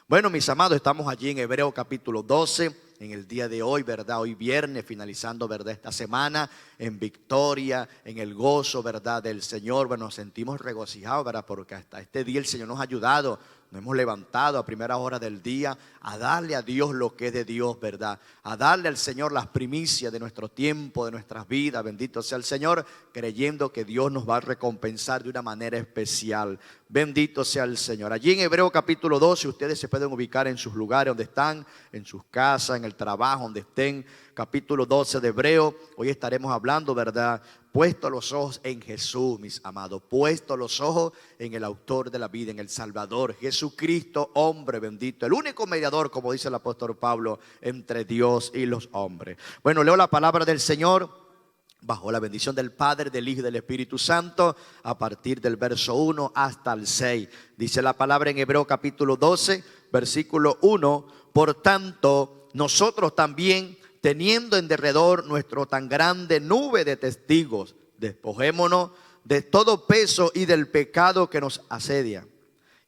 Bueno, mis amados, estamos allí en Hebreos capítulo 12, en el día de hoy, ¿verdad? Hoy viernes, finalizando, ¿verdad? Esta semana en victoria, en el gozo, ¿verdad? Del Señor. Bueno, nos sentimos regocijados, ¿verdad? Porque hasta este día el Señor nos ha ayudado. Nos hemos levantado a primera hora del día a darle a Dios lo que es de Dios, ¿verdad? A darle al Señor las primicias de nuestro tiempo, de nuestras vidas. Bendito sea el Señor, creyendo que Dios nos va a recompensar de una manera especial. Bendito sea el Señor. Allí en Hebreo capítulo 12, ustedes se pueden ubicar en sus lugares donde están, en sus casas, en el trabajo, donde estén. Capítulo 12 de Hebreo. Hoy estaremos hablando, ¿verdad? Puesto los ojos en Jesús, mis amados. Puesto los ojos en el autor de la vida, en el Salvador, Jesucristo, hombre bendito. El único mediador, como dice el apóstol Pablo, entre Dios y los hombres. Bueno, leo la palabra del Señor bajo la bendición del Padre, del Hijo y del Espíritu Santo, a partir del verso 1 hasta el 6. Dice la palabra en Hebreo capítulo 12, versículo 1. Por tanto, nosotros también, teniendo en derredor nuestro tan grande nube de testigos, despojémonos de todo peso y del pecado que nos asedia,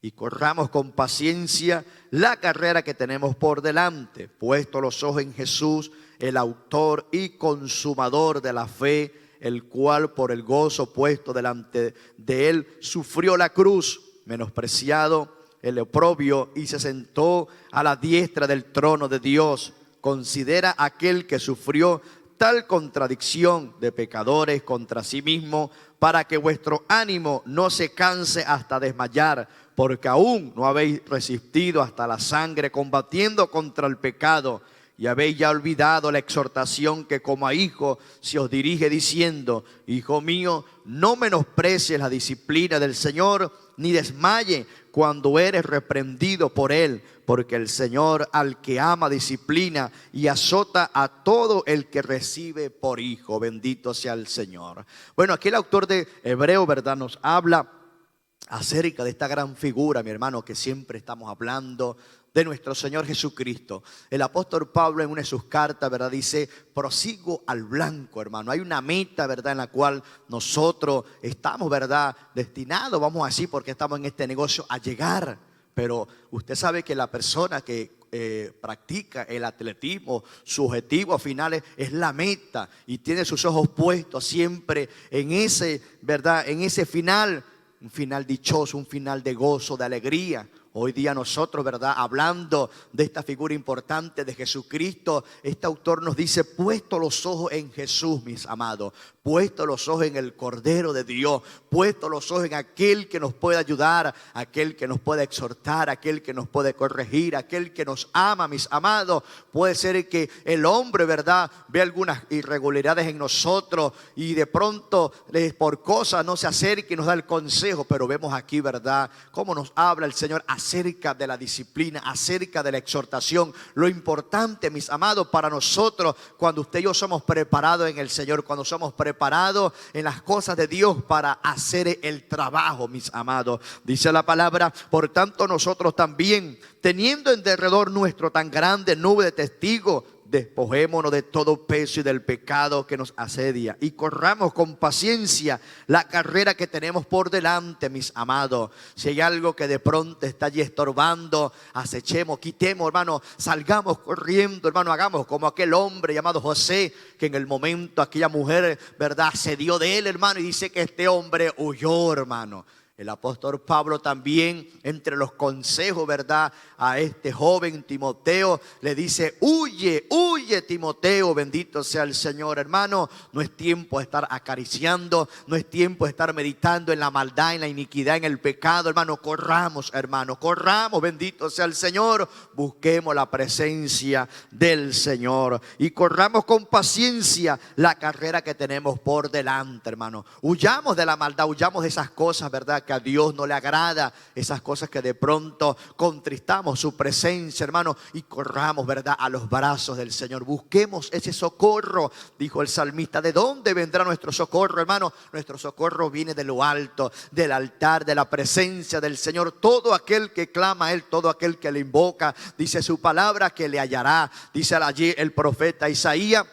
y corramos con paciencia la carrera que tenemos por delante, puesto los ojos en Jesús, el autor y consumador de la fe, el cual por el gozo puesto delante de él sufrió la cruz, menospreciado el oprobio, y se sentó a la diestra del trono de Dios. Considera aquel que sufrió tal contradicción de pecadores contra sí mismo, para que vuestro ánimo no se canse hasta desmayar, porque aún no habéis resistido hasta la sangre combatiendo contra el pecado, y habéis ya olvidado la exhortación que como a hijo se os dirige diciendo: hijo mío, no menosprecies la disciplina del Señor, ni desmaye cuando eres reprendido por él, porque el Señor al que ama disciplina y azota a todo el que recibe por hijo. Bendito sea el Señor. Bueno, aquí el autor de Hebreo, ¿verdad?, nos habla acerca de esta gran figura, mi hermano, que siempre estamos hablando, de nuestro Señor Jesucristo. El apóstol Pablo en una de sus cartas, ¿verdad?, dice: prosigo al blanco, hermano. Hay una meta, ¿verdad?, en la cual nosotros estamos, ¿verdad?, destinados, vamos así, porque estamos en este negocio, a llegar. Pero usted sabe que la persona que practica el atletismo, su objetivo final es la meta, y tiene sus ojos puestos siempre en ese, ¿verdad?, en ese final, un final dichoso, un final de gozo, de alegría. Hoy día nosotros, ¿verdad?, hablando de esta figura importante de Jesucristo, este autor nos dice: puesto los ojos en Jesús, mis amados, puesto los ojos en el Cordero de Dios, puesto los ojos en aquel que nos puede ayudar, aquel que nos puede exhortar, aquel que nos puede corregir, aquel que nos ama, mis amados. Puede ser que el hombre, ¿verdad?, ve algunas irregularidades en nosotros y de pronto por cosas no se acerca y nos da el consejo, pero vemos aquí, ¿verdad?, cómo nos habla el Señor acerca de la disciplina, acerca de la exhortación. Lo importante, mis amados, para nosotros, cuando usted y yo somos preparados en el Señor, cuando somos preparados en las cosas de Dios para hacer el trabajo, mis amados, dice la palabra: por tanto nosotros también, teniendo en derredor nuestro tan grande nube de testigos, despojémonos de todo peso y del pecado que nos asedia, y corramos con paciencia la carrera que tenemos por delante, mis amados. Si hay algo que de pronto está allí estorbando, acechemos, quitemos, hermano, salgamos corriendo, hermano. Hagamos como aquel hombre llamado José, que en el momento aquella mujer, ¿verdad?, asedió de él, hermano, y dice que este hombre huyó, hermano. El apóstol Pablo también, entre los consejos, ¿verdad?, a este joven Timoteo, le dice: huye, huye, Timoteo. Bendito sea el Señor, hermano. No es tiempo de estar acariciando, no es tiempo de estar meditando en la maldad, en la iniquidad, en el pecado, hermano. Corramos, hermano, corramos, bendito sea el Señor. Busquemos la presencia del Señor y corramos con paciencia la carrera que tenemos por delante, hermano. Huyamos de la maldad, huyamos de esas cosas, ¿verdad?, que a Dios no le agrada, esas cosas que de pronto contristamos su presencia, hermano, y corramos, ¿verdad?, a los brazos del Señor. Busquemos ese socorro. Dijo el salmista: ¿de dónde vendrá nuestro socorro, hermano? Nuestro socorro viene de lo alto, del altar, de la presencia del Señor. Todo aquel que clama a Él, todo aquel que le invoca, dice su palabra, que le hallará. Dice allí el profeta Isaías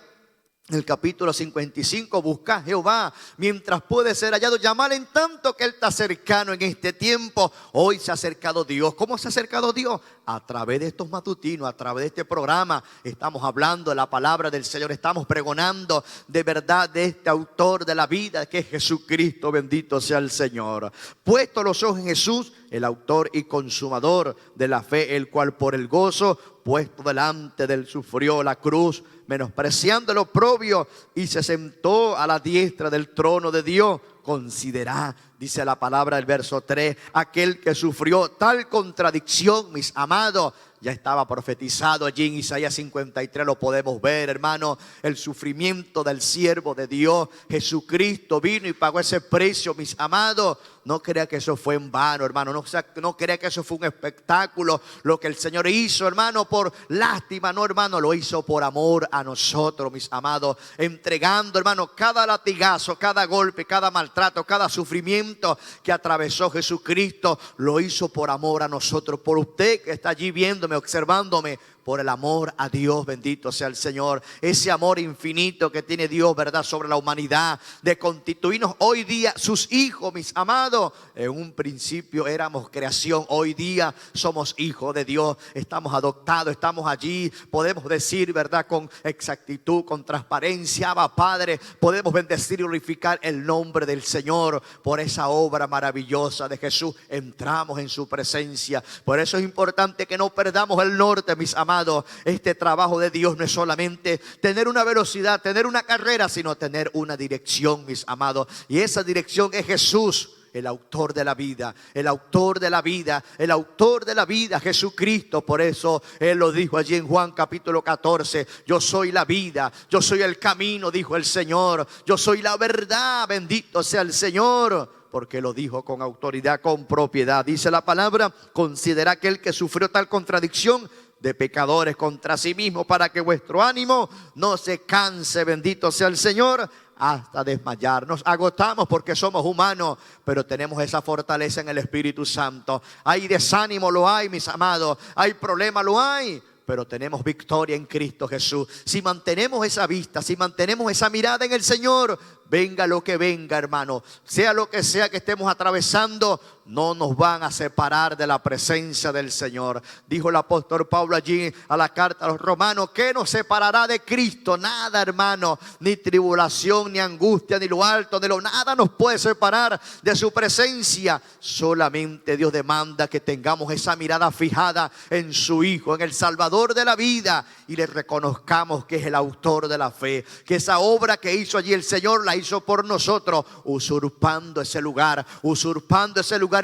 En el capítulo 55, busca a Jehová mientras puede ser hallado, llamar en tanto que Él está cercano en este tiempo. Hoy se ha acercado Dios. ¿Cómo se ha acercado Dios? A través de estos matutinos, a través de este programa. Estamos hablando de la palabra del Señor, estamos pregonando de verdad de este autor de la vida, que es Jesucristo, bendito sea el Señor. Puesto los ojos en Jesús, el autor y consumador de la fe, el cual por el gozo puesto delante de Él sufrió la cruz, menospreciando el oprobio, y se sentó a la diestra del trono de Dios. Considerá, dice la palabra del verso 3, aquel que sufrió tal contradicción, mis amados. Ya estaba profetizado allí en Isaías 53, lo podemos ver, hermano. El sufrimiento del siervo de Dios, Jesucristo, vino y pagó ese precio, mis amados. No crea que eso fue en vano, hermano. No crea que eso fue un espectáculo. Lo que el Señor hizo, hermano, por lástima, no, hermano, lo hizo por amor a nosotros, mis amados. Entregando, hermano, cada latigazo, cada golpe, cada maltrato, cada sufrimiento que atravesó Jesucristo, lo hizo por amor a nosotros. Por usted que está allí viéndome, observándome, por el amor a Dios, bendito sea el Señor. Ese amor infinito que tiene Dios, verdad, sobre la humanidad, de constituirnos hoy día sus hijos, mis amados. En un principio éramos creación, hoy día somos hijos de Dios. Estamos adoptados, estamos allí. Podemos decir, verdad, con exactitud, con transparencia, Abba Padre. Podemos bendecir y glorificar el nombre del Señor por esa obra maravillosa de Jesús. Entramos en su presencia. Por eso es importante que no perdamos el norte, mis amados. Este trabajo de Dios no es solamente tener una velocidad, tener una carrera, sino tener una dirección, mis amados. Y esa dirección es Jesús, el autor de la vida, el autor de la vida, el autor de la vida, Jesucristo. Por eso Él lo dijo allí en Juan capítulo 14. Yo soy la vida, yo soy el camino, dijo el Señor. Yo soy la verdad, bendito sea el Señor. Porque lo dijo con autoridad, con propiedad. Dice la palabra, considera aquel que sufrió tal contradicción de pecadores contra sí mismo, para que vuestro ánimo no se canse, bendito sea el Señor, hasta desmayar. Nos agotamos porque somos humanos, pero tenemos esa fortaleza en el Espíritu Santo. Hay desánimo, lo hay, mis amados. Hay problema, lo hay, pero tenemos victoria en Cristo Jesús. Si mantenemos esa vista, si mantenemos esa mirada en el Señor, venga lo que venga, hermano, sea lo que sea que estemos atravesando, no nos van a separar de la presencia del Señor. Dijo el apóstol Pablo allí a la carta a los romanos, ¿qué nos separará de Cristo? Nada, hermano, ni tribulación, ni angustia, ni lo alto, ni lo nada nos puede separar de su presencia. Solamente Dios demanda que tengamos esa mirada fijada en su Hijo, en el Salvador de la vida, y le reconozcamos que es el autor de la fe, que esa obra que hizo allí el Señor la hizo por nosotros, usurpando ese lugar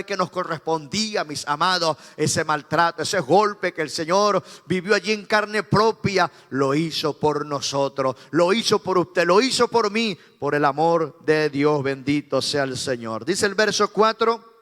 que nos correspondía, mis amados. Ese maltrato, ese golpe que el Señor vivió allí en carne propia, lo hizo por nosotros, lo hizo por usted, lo hizo por mí, por el amor de Dios, bendito sea el Señor. Dice el verso 4,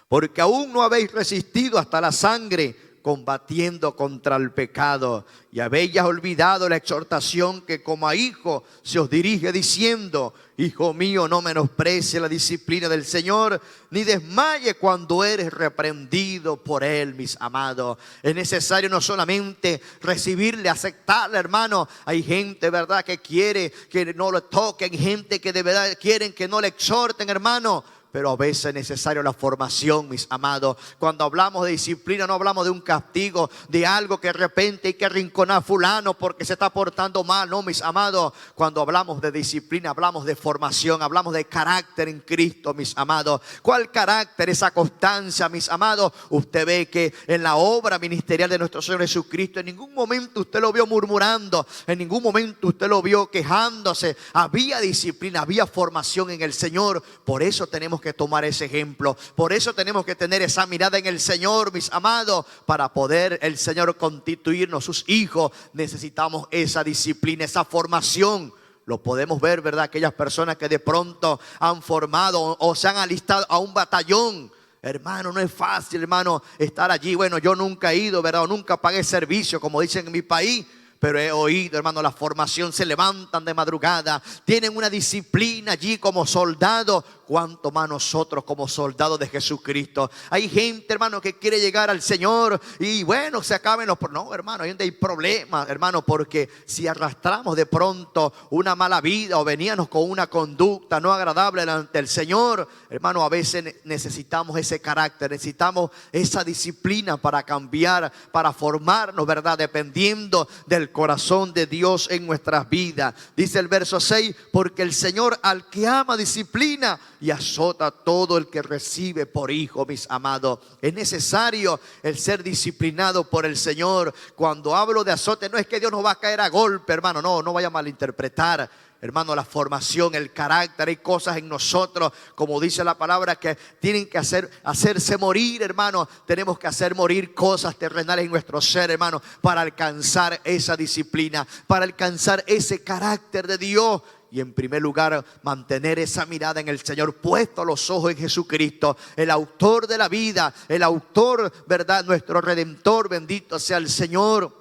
porque aún no habéis resistido hasta la sangre, combatiendo contra el pecado, y habéis olvidado la exhortación que como a hijo se os dirige, diciendo, hijo mío, no menosprecie la disciplina del Señor, ni desmaye cuando eres reprendido por Él, mis amados. Es necesario no solamente recibirle, aceptarle, hermano. Hay gente, verdad, que quiere que no lo toquen, gente que de verdad quieren que no le exhorten, hermano. Pero a veces es necesario la formación, mis amados. Cuando hablamos de disciplina, no hablamos de un castigo, de algo que de repente hay que arrinconar a fulano porque se está portando mal. No, mis amados. Cuando hablamos de disciplina, hablamos de formación, hablamos de carácter en Cristo, mis amados. ¿Cuál carácter? Esa constancia, mis amados. Usted ve que en la obra ministerial de nuestro Señor Jesucristo, en ningún momento usted lo vio murmurando, en ningún momento usted lo vio quejándose. Había disciplina, había formación en el Señor. Por eso tenemos que tomar ese ejemplo. Por eso tenemos que tener esa mirada en el Señor, mis amados. Para poder el Señor constituirnos sus hijos, necesitamos esa disciplina, esa formación. Lo podemos ver, ¿verdad? Aquellas personas que de pronto han formado o se han alistado a un batallón. Hermano, no es fácil, hermano, estar allí. Bueno, yo nunca he ido, ¿verdad? O nunca pagué servicio, como dicen en mi país. pero he oído, hermano, la formación, se levantan de madrugada, tienen una disciplina allí como soldados. Cuánto más nosotros como soldados de Jesucristo. Hay gente, hermano, que quiere llegar al Señor y bueno, se acaben los... No, hermano, hay donde hay problemas, hermano, porque si arrastramos de pronto una mala vida o veníamos con una conducta no agradable ante el Señor, hermano, a veces necesitamos ese carácter, necesitamos esa disciplina para cambiar, para formarnos, ¿verdad? Dependiendo del corazón de Dios en nuestras vidas. Dice el verso 6, porque el Señor al que ama disciplina y azota a todo el que recibe por hijo, mis amados. Es necesario el ser disciplinado por el Señor. Cuando hablo de azote, no es que Dios nos va a caer a golpe, hermano, no vaya a malinterpretar. Hermano, la formación, el carácter, hay cosas en nosotros, como dice la palabra, que tienen que hacerse morir, hermano. Tenemos que hacer morir cosas terrenales en nuestro ser, hermano, para alcanzar esa disciplina, para alcanzar ese carácter de Dios. Y en primer lugar, mantener esa mirada en el Señor, puesto los ojos en Jesucristo, el autor de la vida, el autor, ¿verdad? Nuestro Redentor, bendito sea el Señor.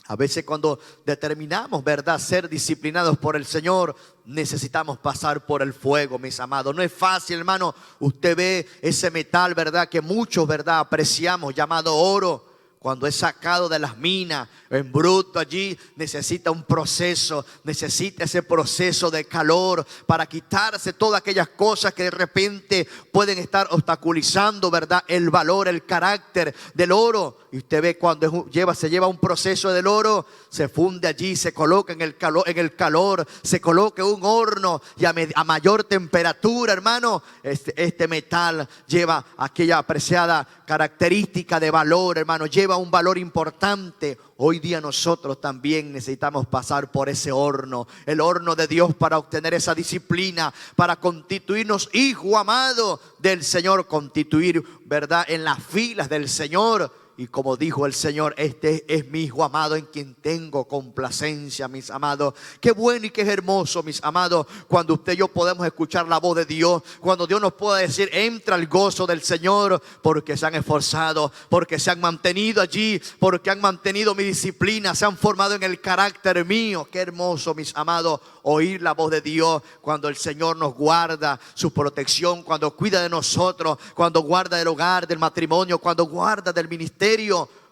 A veces cuando determinamos, ¿verdad?, ser disciplinados por el Señor, necesitamos pasar por el fuego, mis amados. No es fácil, hermano. Usted ve ese metal, ¿verdad?, que muchos, ¿verdad?, apreciamos, llamado oro. Cuando es sacado de las minas, en bruto allí, necesita un proceso, necesita ese proceso de calor para quitarse todas aquellas cosas que de repente pueden estar obstaculizando, ¿verdad?, el valor, el carácter del oro. Y usted ve cuando se lleva un proceso del oro, se funde allí, se coloca en el calor, se coloca en un horno y a mayor temperatura, hermano, este metal lleva aquella apreciada característica de valor, hermano, lleva un valor importante. Hoy día nosotros también necesitamos pasar por ese horno, el horno de Dios, para obtener esa disciplina, para constituirnos hijo amado del Señor, constituir, ¿verdad?, en las filas del Señor. Y como dijo el Señor, este es mi hijo amado en quien tengo complacencia, mis amados. Qué bueno y qué hermoso, mis amados, cuando usted y yo podemos escuchar la voz de Dios, cuando Dios nos pueda decir, entra el gozo del Señor, porque se han esforzado, porque se han mantenido allí, porque han mantenido mi disciplina, se han formado en el carácter mío. Qué hermoso, mis amados, oír la voz de Dios cuando el Señor nos guarda su protección, cuando cuida de nosotros, cuando guarda del hogar, del matrimonio, cuando guarda del ministerio,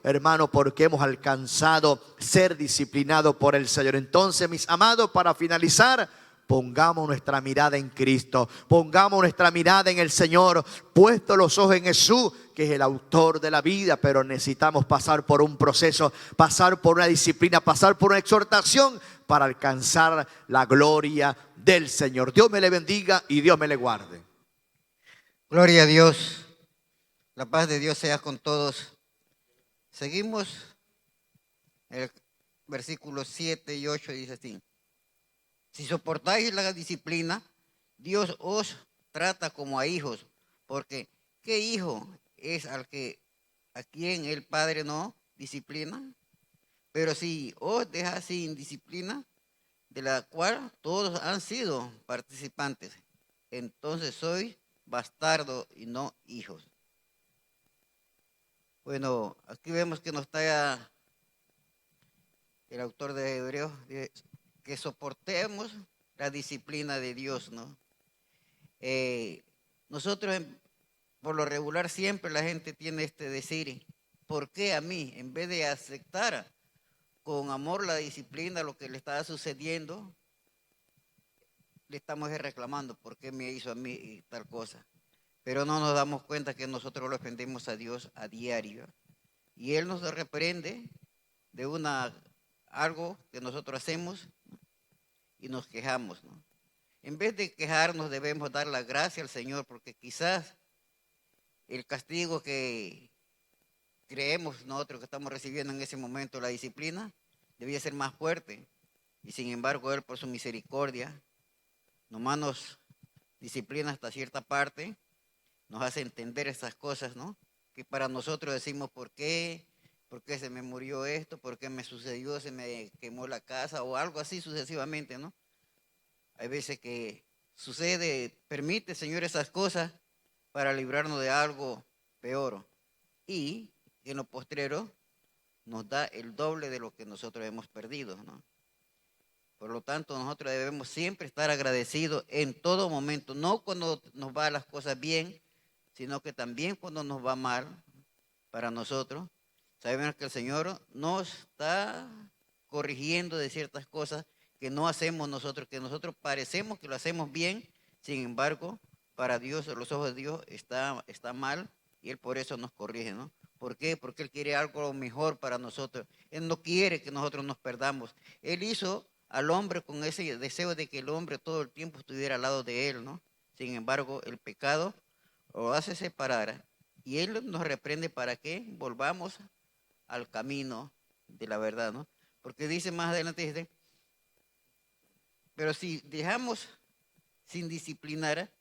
hermano, porque hemos alcanzado ser disciplinados por el Señor. Entonces, mis amados, para finalizar, pongamos nuestra mirada en Cristo, pongamos nuestra mirada en el Señor, puesto los ojos en Jesús, que es el autor de la vida. Pero necesitamos pasar por un proceso, pasar por una disciplina, pasar por una exhortación para alcanzar la gloria del Señor. Dios me le bendiga y Dios me le guarde. Gloria a Dios. La paz de Dios sea con todos. Seguimos el versículos 7 y 8, dice así: si soportáis la disciplina, Dios os trata como a hijos, porque ¿qué hijo es a quien el Padre no disciplina? Pero si os deja sin disciplina, de la cual todos han sido participantes, entonces sois bastardos y no hijos. Bueno, aquí vemos que nos está el autor de Hebreos, que soportemos la disciplina de Dios, ¿no? Nosotros, por lo regular, siempre la gente tiene decir, ¿por qué a mí? En vez de aceptar con amor la disciplina, lo que le está sucediendo, le estamos reclamando, ¿por qué me hizo a mí tal cosa? Pero no nos damos cuenta que nosotros lo ofendemos a Dios a diario. Y Él nos reprende de algo que nosotros hacemos y nos quejamos, ¿no? En vez de quejarnos, debemos dar la gracia al Señor, porque quizás el castigo que creemos nosotros que estamos recibiendo en ese momento, la disciplina, debía ser más fuerte. Y sin embargo, Él, por su misericordia, nomás nos disciplina hasta cierta parte, nos hace entender esas cosas, ¿no? Que para nosotros decimos, ¿por qué? ¿Por qué se me murió esto? ¿Por qué me sucedió? ¿Se me quemó la casa? O algo así sucesivamente, ¿no? Hay veces que sucede, permite, Señor, esas cosas para librarnos de algo peor. Y en lo postrero nos da el doble de lo que nosotros hemos perdido, ¿no? Por lo tanto, nosotros debemos siempre estar agradecidos en todo momento, no cuando nos van las cosas bien, sino que también cuando nos va mal para nosotros. Sabemos que el Señor nos está corrigiendo de ciertas cosas que no hacemos nosotros, que nosotros parecemos que lo hacemos bien, sin embargo, para Dios, a los ojos de Dios, está mal y Él por eso nos corrige, ¿no? ¿Por qué? Porque Él quiere algo mejor para nosotros. Él no quiere que nosotros nos perdamos. Él hizo al hombre con ese deseo de que el hombre todo el tiempo estuviera al lado de Él, ¿no? Sin embargo, el pecado lo hace separar y Él nos reprende para que volvamos al camino de la verdad, ¿no? Porque dice más adelante, dice, pero si dejamos sin disciplinar,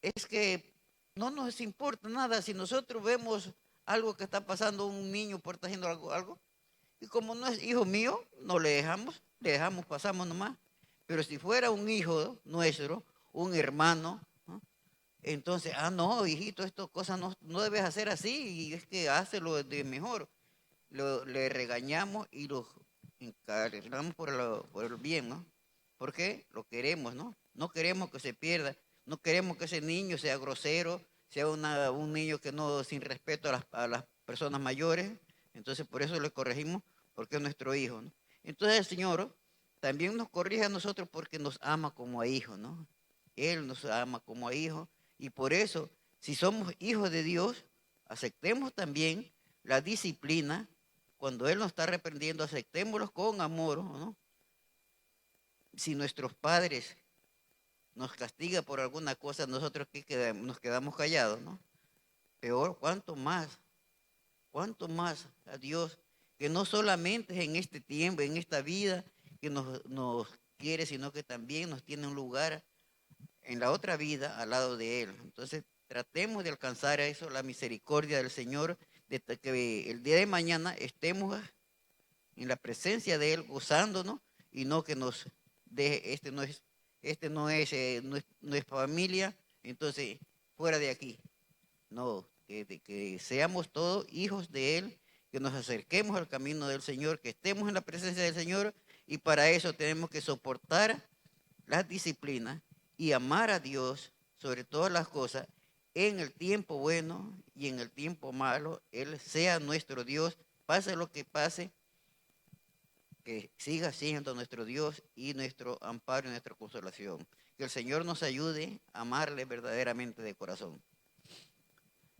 es que no nos importa nada. Si nosotros vemos algo que está pasando, un niño por estar haciendo algo, y como no es hijo mío, no le dejamos, pasamos nomás. Pero si fuera un hijo nuestro, un hermano, ¿no? Entonces, no, hijito, estas cosas no debes hacer así, y es que hácelo de mejor. Le regañamos y lo encargamos por el bien, ¿no? Porque lo queremos, ¿no? No queremos que se pierda, no queremos que ese niño sea grosero, sea un niño que no, sin respeto a las personas mayores. Entonces, por eso le corregimos, porque es nuestro hijo, ¿no? Entonces, el Señor también nos corrige a nosotros porque nos ama como a hijos, ¿no? Él nos ama como a hijos, y por eso, si somos hijos de Dios, aceptemos también la disciplina. Cuando Él nos está reprendiendo, aceptémoslos con amor, ¿no? Si nuestros padres nos castigan por alguna cosa, nosotros nos quedamos callados, ¿no? Peor, cuánto más a Dios, que no solamente es en este tiempo, en esta vida, que nos quiere, sino que también nos tiene un lugar en la otra vida al lado de Él. Entonces, tratemos de alcanzar a eso, la misericordia del Señor, de que el día de mañana estemos en la presencia de Él, gozándonos, y no que nos deje, no es familia, entonces fuera de aquí. No, que seamos todos hijos de Él, que nos acerquemos al camino del Señor, que estemos en la presencia del Señor, y para eso tenemos que soportar las disciplinas y amar a Dios sobre todas las cosas, en el tiempo bueno y en el tiempo malo. Él sea nuestro Dios, pase lo que pase, que siga siendo nuestro Dios y nuestro amparo y nuestra consolación. Que el Señor nos ayude a amarle verdaderamente de corazón.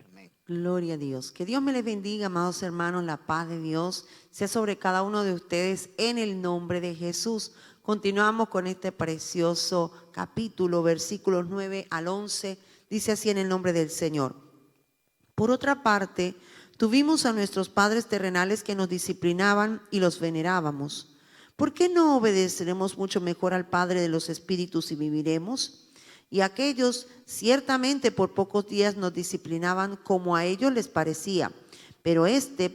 Amén. Gloria a Dios. Que Dios me les bendiga, amados hermanos. La paz de Dios sea sobre cada uno de ustedes en el nombre de Jesús. Continuamos con este precioso capítulo, versículos 9 al 11. Dice así en el nombre del Señor. Por otra parte, tuvimos a nuestros padres terrenales que nos disciplinaban y los venerábamos. ¿Por qué no obedeceremos mucho mejor al Padre de los Espíritus y viviremos? Y aquellos ciertamente por pocos días nos disciplinaban como a ellos les parecía, pero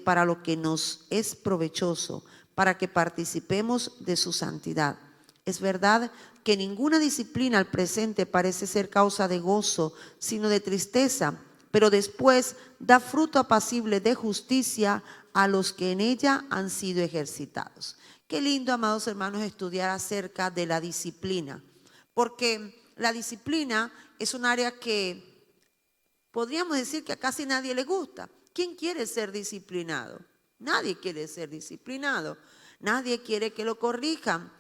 para lo que nos es provechoso, para que participemos de su santidad. Es verdad que ninguna disciplina al presente parece ser causa de gozo, sino de tristeza, pero después da fruto apacible de justicia a los que en ella han sido ejercitados. Qué lindo, amados hermanos, estudiar acerca de la disciplina, porque la disciplina es un área que podríamos decir que a casi nadie le gusta. ¿Quién quiere ser disciplinado? Nadie quiere ser disciplinado. Nadie quiere que lo corrijan.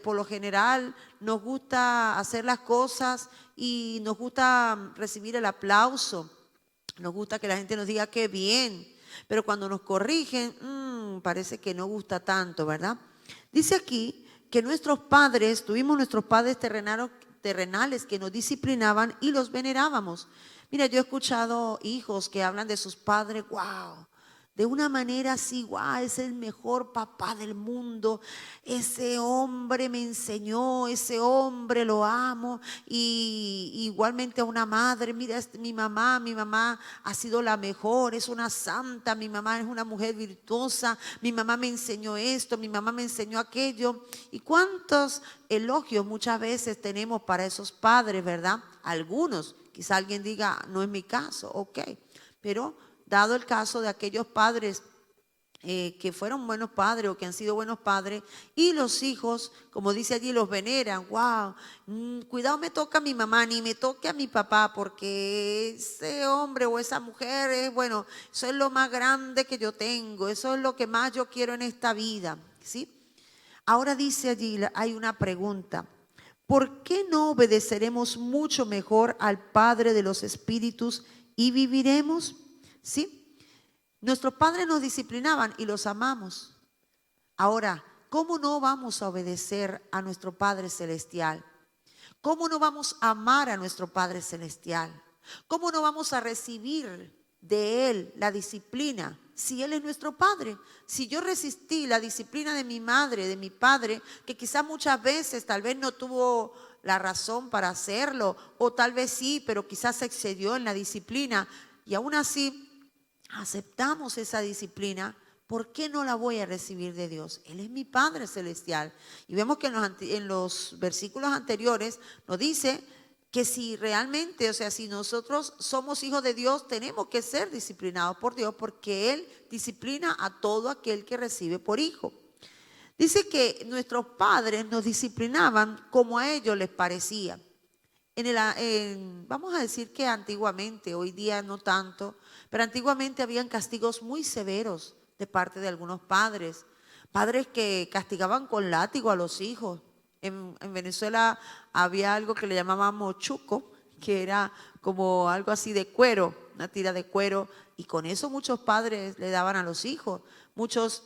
Por lo general nos gusta hacer las cosas y nos gusta recibir el aplauso. Nos gusta que la gente nos diga qué bien. Pero cuando nos corrigen, parece que no gusta tanto, ¿verdad? Dice aquí que tuvimos nuestros padres terrenales que nos disciplinaban y los venerábamos. Mira, yo he escuchado hijos que hablan de sus padres, wow, de una manera así, wow, es el mejor papá del mundo, ese hombre me enseñó, ese hombre lo amo. Y igualmente a una madre, mira, mi mamá ha sido la mejor, es una santa, mi mamá es una mujer virtuosa, mi mamá me enseñó esto, mi mamá me enseñó aquello. Y cuántos elogios muchas veces tenemos para esos padres, ¿verdad? Algunos, quizá alguien diga, no es mi caso, ok, pero dado el caso de aquellos padres que fueron buenos padres o que han sido buenos padres, y los hijos, como dice allí, los veneran. Wow, cuidado, me toca a mi mamá, ni me toque a mi papá, porque ese hombre o esa mujer es, bueno, eso es lo más grande que yo tengo, eso es lo que más yo quiero en esta vida, ¿sí? Ahora dice allí, hay una pregunta: ¿por qué no obedeceremos mucho mejor al Padre de los Espíritus y viviremos? ¿Sí? Nuestros padres nos disciplinaban y los amamos. Ahora, ¿cómo no vamos a obedecer a nuestro Padre Celestial? ¿Cómo no vamos a amar a nuestro Padre Celestial? ¿Cómo no vamos a recibir de Él la disciplina si Él es nuestro Padre? Si yo resistí la disciplina de mi madre, de mi padre, que quizás muchas veces tal vez no tuvo la razón para hacerlo, o tal vez sí, pero quizás se excedió en la disciplina, y aún así aceptamos esa disciplina, ¿por qué no la voy a recibir de Dios? Él es mi Padre Celestial. Y vemos que en los versículos anteriores nos dice que si realmente, o sea, si nosotros somos hijos de Dios, tenemos que ser disciplinados por Dios, porque Él disciplina a todo aquel que recibe por hijo. Dice que nuestros padres nos disciplinaban como a ellos les parecía. Vamos a decir que antiguamente, hoy día no tanto, pero antiguamente habían castigos muy severos de parte de algunos padres. Padres que castigaban con látigo a los hijos. En Venezuela había algo que le llamaban mochuco, que era como algo así de cuero, una tira de cuero, y con eso muchos padres le daban a los hijos. Muchos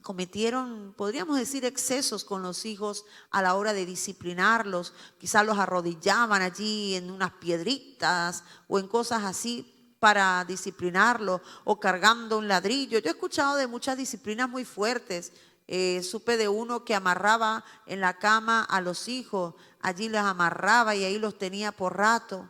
cometieron, podríamos decir, excesos con los hijos a la hora de disciplinarlos. Quizás los arrodillaban allí en unas piedritas o en cosas así para disciplinarlos, o cargando un ladrillo. Yo he escuchado de muchas disciplinas muy fuertes. Supe de uno que amarraba en la cama a los hijos, allí los amarraba y ahí los tenía por rato.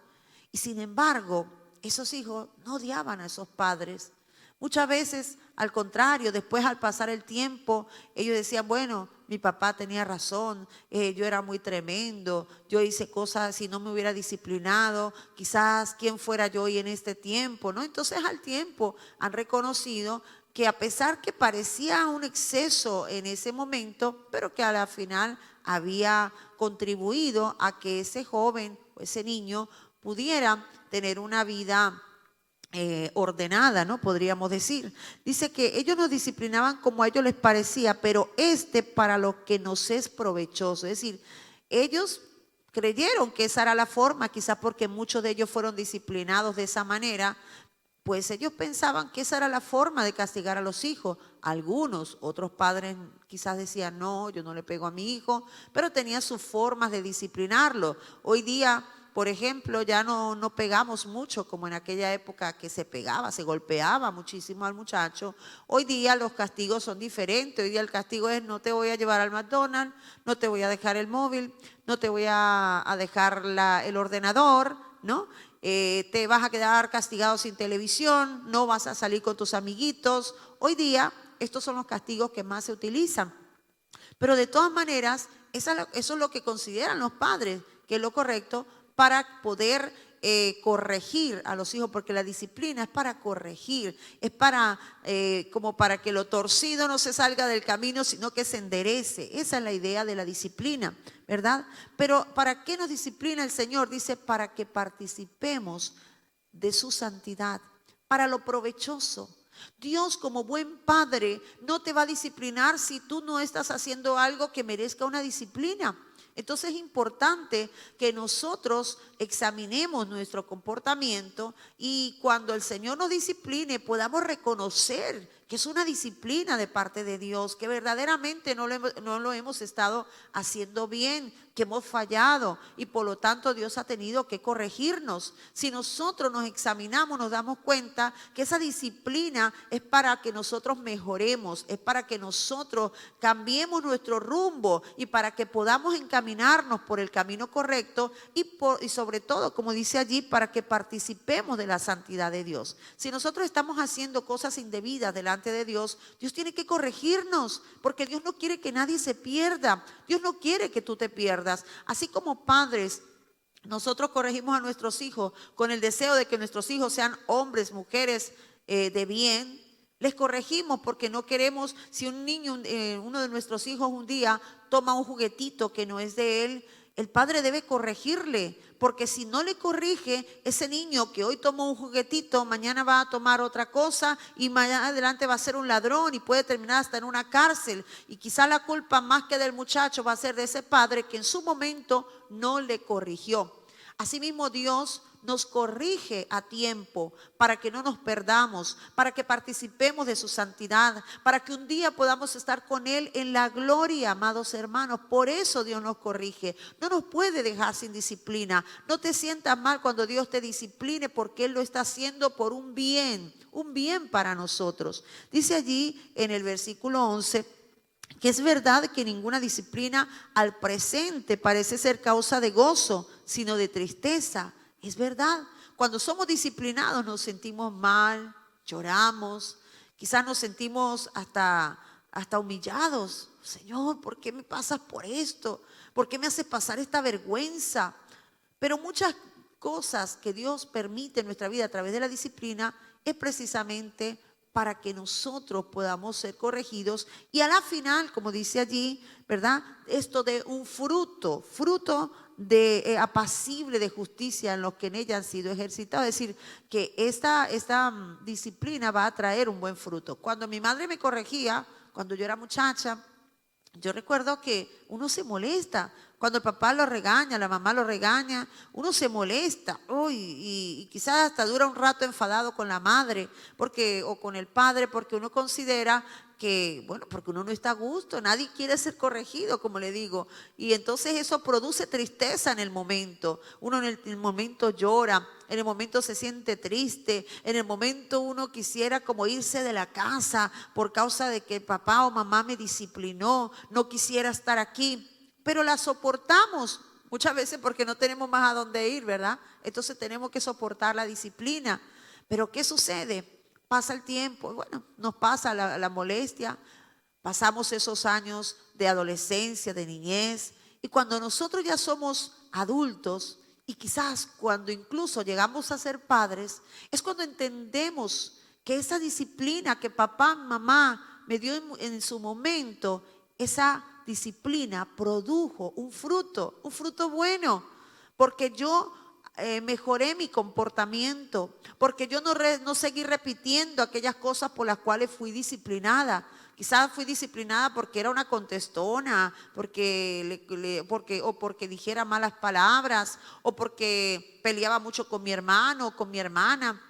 Y sin embargo, esos hijos no odiaban a esos padres. Muchas veces, al contrario, después al pasar el tiempo, ellos decían, bueno, mi papá tenía razón, yo era muy tremendo, yo hice cosas, si no me hubiera disciplinado, quizás quién fuera yo hoy en este tiempo, ¿no? Entonces al tiempo han reconocido que a pesar que parecía un exceso en ese momento, pero que a la final había contribuido a que ese joven o ese niño pudiera tener una vida ordenada, ¿no? Podríamos decir. Dice que ellos nos disciplinaban como a ellos les parecía, pero para lo que nos es provechoso. Es decir, ellos creyeron que esa era la forma, quizás porque muchos de ellos fueron disciplinados de esa manera, pues ellos pensaban que esa era la forma de castigar a los hijos. Algunos, otros padres quizás decían, no, yo no le pego a mi hijo, pero tenía sus formas de disciplinarlo. Hoy día, por ejemplo, ya no pegamos mucho como en aquella época que se pegaba, se golpeaba muchísimo al muchacho. Hoy día los castigos son diferentes. Hoy día el castigo es: no te voy a llevar al McDonald's, no te voy a dejar el móvil, no te voy a dejar el ordenador, ¿no? Te vas a quedar castigado sin televisión, no vas a salir con tus amiguitos. Hoy día estos son los castigos que más se utilizan. Pero de todas maneras, eso es lo que consideran los padres, que es lo correcto para poder corregir a los hijos, porque la disciplina es para corregir, es como para que lo torcido no se salga del camino, sino que se enderece. Esa es la idea de la disciplina, ¿verdad? Pero ¿para qué nos disciplina el Señor? Dice, para que participemos de su santidad, para lo provechoso. Dios, como buen padre, no te va a disciplinar si tú no estás haciendo algo que merezca una disciplina. Entonces es importante que nosotros examinemos nuestro comportamiento, y cuando el Señor nos discipline podamos reconocer que es una disciplina de parte de Dios, que verdaderamente no lo hemos estado haciendo bien, que hemos fallado, y por lo tanto Dios ha tenido que corregirnos. Si nosotros nos examinamos, nos damos cuenta que esa disciplina es para que nosotros mejoremos, es para que nosotros cambiemos nuestro rumbo y para que podamos encaminarnos por el camino correcto, y sobre todo, como dice allí, para que participemos de la santidad de Dios. Si nosotros estamos haciendo cosas indebidas delante de Dios, Dios tiene que corregirnos, porque Dios no quiere que nadie se pierda. Dios no quiere que tú te pierdas. Así como padres, nosotros corregimos a nuestros hijos con el deseo de que nuestros hijos sean hombres, mujeres de bien, Les corregimos porque no queremos, si un niño, uno de nuestros hijos un día toma un juguetito que no es de él, el padre debe corregirle, porque si no le corrige, ese niño que hoy tomó un juguetito, mañana va a tomar otra cosa y mañana adelante va a ser un ladrón y puede terminar hasta en una cárcel. Y quizá la culpa más que del muchacho va a ser de ese padre que en su momento no le corrigió. Asimismo, Dios nos corrige a tiempo para que no nos perdamos, para que participemos de su santidad, para que un día podamos estar con Él en la gloria, amados hermanos. Por eso Dios nos corrige. No nos puede dejar sin disciplina. No te sientas mal cuando Dios te discipline, porque Él lo está haciendo por un bien para nosotros. Dice allí en el versículo 11, que es verdad que ninguna disciplina al presente parece ser causa de gozo, sino de tristeza. Es verdad, cuando somos disciplinados nos sentimos mal, lloramos, quizás nos sentimos hasta humillados. Señor, ¿por qué me pasas por esto? ¿Por qué me haces pasar esta vergüenza? Pero muchas cosas que Dios permite en nuestra vida a través de la disciplina es precisamente para que nosotros podamos ser corregidos y a la final, como dice allí, ¿verdad? Esto de un fruto de apacible de justicia en los que en ella han sido ejercitados. Es decir, que esta disciplina va a traer un buen fruto. Cuando mi madre me corregía, cuando yo era muchacha, yo recuerdo que uno se molesta. Cuando el papá lo regaña, la mamá lo regaña, uno se molesta. Y quizás hasta dura un rato enfadado con la madre o con el padre, porque uno considera que, bueno, porque uno no está a gusto, nadie quiere ser corregido, como le digo. Y entonces eso produce tristeza en el momento. Uno en el momento llora, en el momento se siente triste, en el momento uno quisiera como irse de la casa por causa de que papá o mamá me disciplinó, no quisiera estar aquí. Pero la soportamos muchas veces porque no tenemos más a dónde ir, ¿verdad? Entonces tenemos que soportar la disciplina. Pero ¿qué sucede? Pasa el tiempo, bueno, nos pasa la molestia, pasamos esos años de adolescencia, de niñez, y cuando nosotros ya somos adultos, y quizás cuando incluso llegamos a ser padres, es cuando entendemos que esa disciplina que papá, mamá me dio en su momento, esa disciplina produjo un fruto bueno, porque yo mejoré mi comportamiento, porque yo no seguí repitiendo aquellas cosas por las cuales fui disciplinada. Quizás fui disciplinada porque era una contestona, porque dijera malas palabras, o porque peleaba mucho con mi hermano o con mi hermana.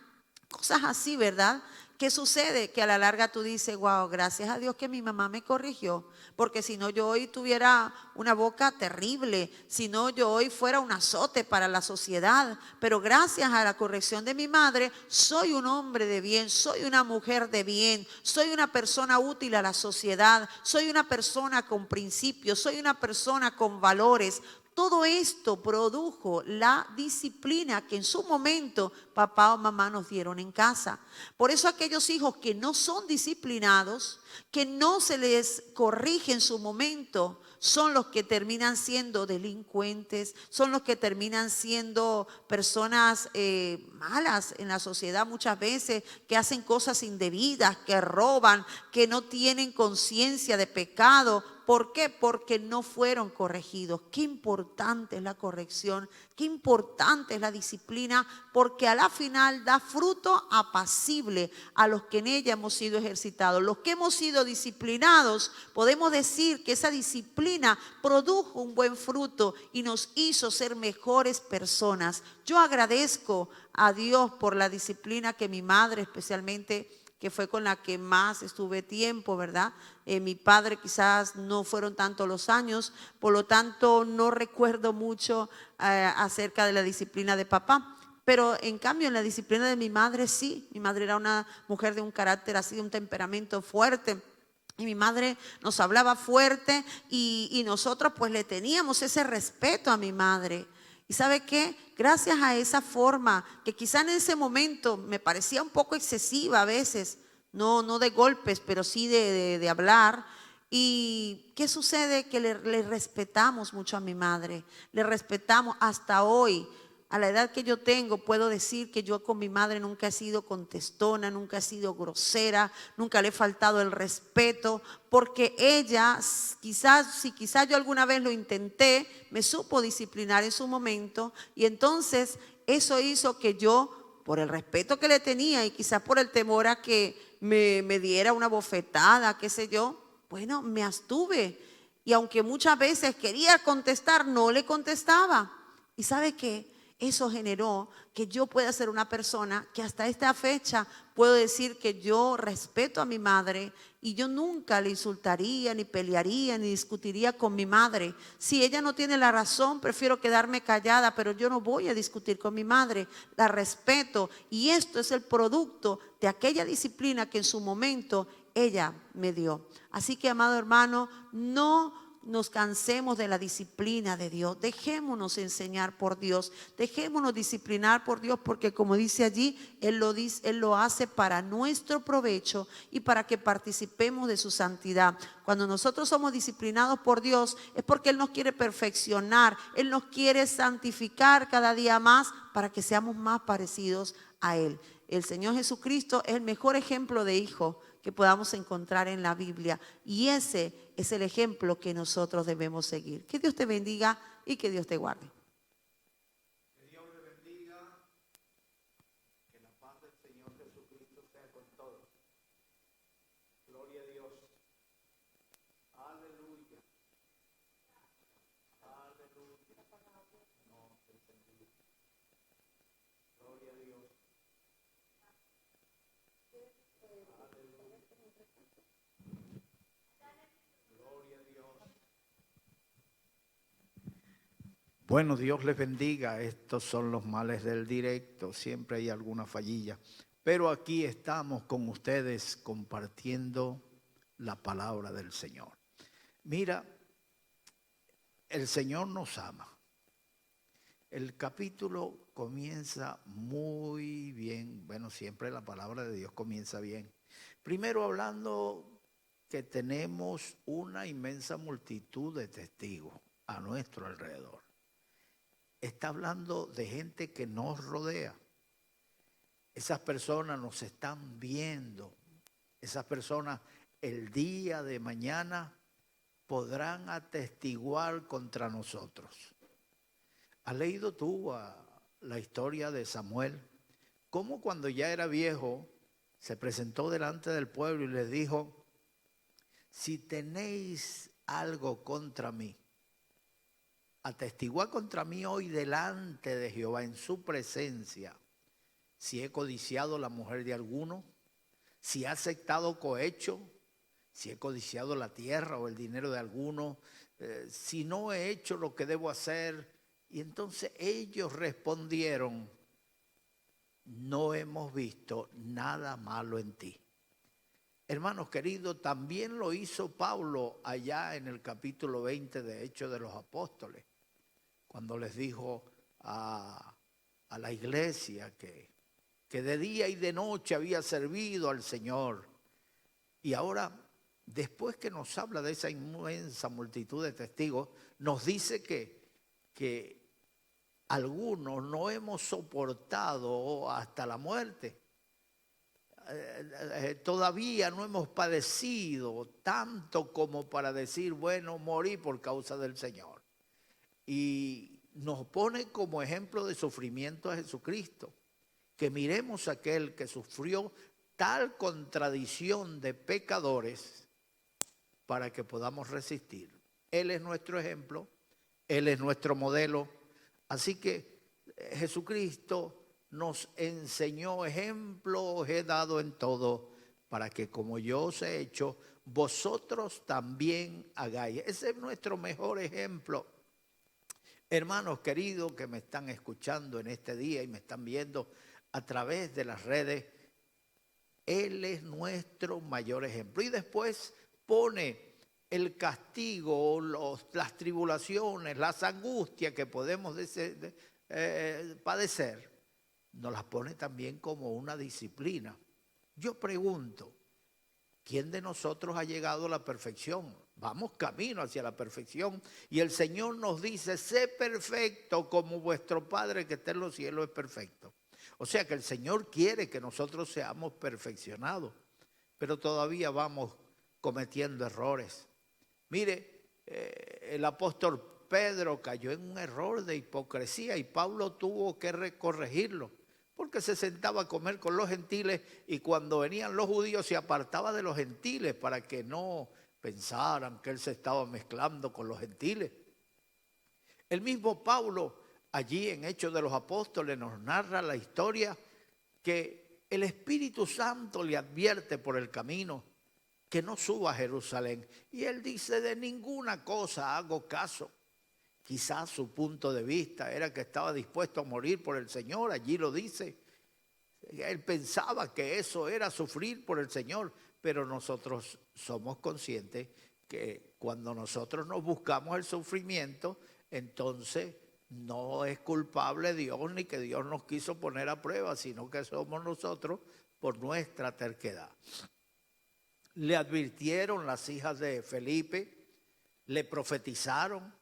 Cosas así, ¿verdad? ¿Qué sucede? Que a la larga tú dices, wow, gracias a Dios que mi mamá me corrigió, porque si no yo hoy tuviera una boca terrible, si no yo hoy fuera un azote para la sociedad, pero gracias a la corrección de mi madre soy un hombre de bien, soy una mujer de bien, soy una persona útil a la sociedad, soy una persona con principios, soy una persona con valores. Todo esto produjo la disciplina que en su momento papá o mamá nos dieron en casa. Por eso aquellos hijos que no son disciplinados, que no se les corrige en su momento, son los que terminan siendo delincuentes, son los que terminan siendo personas malas en la sociedad muchas veces, que hacen cosas indebidas, que roban, que no tienen conciencia de pecado. ¿Por qué? Porque no fueron corregidos. Qué importante es la corrección, qué importante es la disciplina, porque a la final da fruto apacible a los que en ella hemos sido ejercitados. Los que hemos sido disciplinados, podemos decir que esa disciplina produjo un buen fruto y nos hizo ser mejores personas. Yo agradezco a Dios por la disciplina que mi madre especialmente, que fue con la que más estuve tiempo, ¿verdad? Mi padre quizás no fueron tanto los años, por lo tanto no recuerdo mucho acerca de la disciplina de papá. Pero en cambio en la disciplina de mi madre sí. Mi madre era una mujer de un carácter así, de un temperamento fuerte. Y mi madre nos hablaba fuerte y nosotros pues le teníamos ese respeto a mi madre. ¿Y sabe qué? Gracias a esa forma, que quizá en ese momento me parecía un poco excesiva a veces, no de golpes, pero sí de hablar. ¿Y qué sucede? Que le respetamos mucho a mi madre, le respetamos hasta hoy. a la edad que yo tengo, puedo decir que yo con mi madre nunca he sido contestona, nunca he sido grosera, nunca le he faltado el respeto, porque ella, quizás yo alguna vez lo intenté, me supo disciplinar en su momento, y entonces eso hizo que yo, por el respeto que le tenía y quizás por el temor a que me diera una bofetada, qué sé yo, bueno, me abstuve. Y aunque muchas veces quería contestar, no le contestaba. ¿Y sabe qué? Eso generó que yo pueda ser una persona que hasta esta fecha puedo decir que yo respeto a mi madre y yo nunca le insultaría, ni pelearía, ni discutiría con mi madre. Si ella no tiene la razón, prefiero quedarme callada, pero yo no voy a discutir con mi madre, la respeto. Y esto es el producto de aquella disciplina que en su momento ella me dio. Así que, amado hermano, no nos cansemos de la disciplina de Dios. Dejémonos enseñar por Dios. Dejémonos disciplinar por Dios, porque como dice allí, Él lo hace para nuestro provecho y para que participemos de su santidad. Cuando nosotros somos disciplinados por Dios, es porque Él nos quiere perfeccionar. Él nos quiere santificar cada día más para que seamos más parecidos a Él. El Señor Jesucristo es el mejor ejemplo de hijo que podamos encontrar en la Biblia, y ese es el ejemplo que nosotros debemos seguir. Que Dios te bendiga y que Dios te guarde. Que Dios le bendiga, que la paz del Señor Jesucristo sea con todos. Gloria a Dios. Aleluya. Aleluya. No, encendido. Gloria a Dios. Gloria a Dios. Bueno, Dios les bendiga. Estos son los males del directo. Siempre hay alguna fallilla. Pero aquí estamos con ustedes compartiendo la palabra del Señor. Mira, el Señor nos ama. El capítulo comienza muy bien. Bueno, siempre la palabra de Dios comienza bien. Primero hablando que tenemos una inmensa multitud de testigos a nuestro alrededor. Está hablando de gente que nos rodea. Esas personas nos están viendo. Esas personas el día de mañana podrán atestiguar contra nosotros. ¿Has leído tú la historia de Samuel? Cómo cuando ya era viejo se presentó delante del pueblo y les dijo: si tenéis algo contra mí, atestiguad contra mí hoy delante de Jehová en su presencia. Si he codiciado la mujer de alguno, si he aceptado cohecho, si he codiciado la tierra o el dinero de alguno, si no he hecho lo que debo hacer. Y entonces ellos respondieron: no hemos visto nada malo en ti. Hermanos queridos, también lo hizo Pablo allá en el capítulo 20 de Hechos de los Apóstoles, cuando les dijo a la iglesia que de día y de noche había servido al Señor. Y ahora, después que nos habla de esa inmensa multitud de testigos, nos dice que algunos no hemos soportado hasta la muerte. Todavía no hemos padecido tanto como para decir, bueno, morí por causa del Señor. Y nos pone como ejemplo de sufrimiento a Jesucristo, que miremos a aquel que sufrió tal contradicción de pecadores para que podamos resistir. Él es nuestro ejemplo, Él es nuestro modelo. Así que Jesucristo nos enseñó: ejemplo os he dado en todo, para que como yo os he hecho, vosotros también hagáis. Ese es nuestro mejor ejemplo. Hermanos queridos que me están escuchando en este día y me están viendo a través de las redes, Él es nuestro mayor ejemplo. Y después pone el castigo, las tribulaciones, las angustias que podemos padecer, nos las pone también como una disciplina. Yo pregunto, ¿quién de nosotros ha llegado a la perfección? Vamos camino hacia la perfección. Y el Señor nos dice, sé perfecto como vuestro Padre que está en los cielos es perfecto. O sea que el Señor quiere que nosotros seamos perfeccionados, pero todavía vamos cometiendo errores. Mire, el apóstol Pedro cayó en un error de hipocresía y Pablo tuvo que corregirlo, porque se sentaba a comer con los gentiles y cuando venían los judíos se apartaba de los gentiles para que no pensaran que él se estaba mezclando con los gentiles. El mismo Pablo, allí en Hechos de los Apóstoles, nos narra la historia que el Espíritu Santo le advierte por el camino que no suba a Jerusalén. Y él dice, de ninguna cosa hago caso. Quizás su punto de vista era que estaba dispuesto a morir por el Señor, allí lo dice. Él pensaba que eso era sufrir por el Señor, pero nosotros somos conscientes que cuando nosotros nos buscamos el sufrimiento, entonces no es culpable Dios ni que Dios nos quiso poner a prueba, sino que somos nosotros por nuestra terquedad. Le advirtieron las hijas de Felipe, le profetizaron,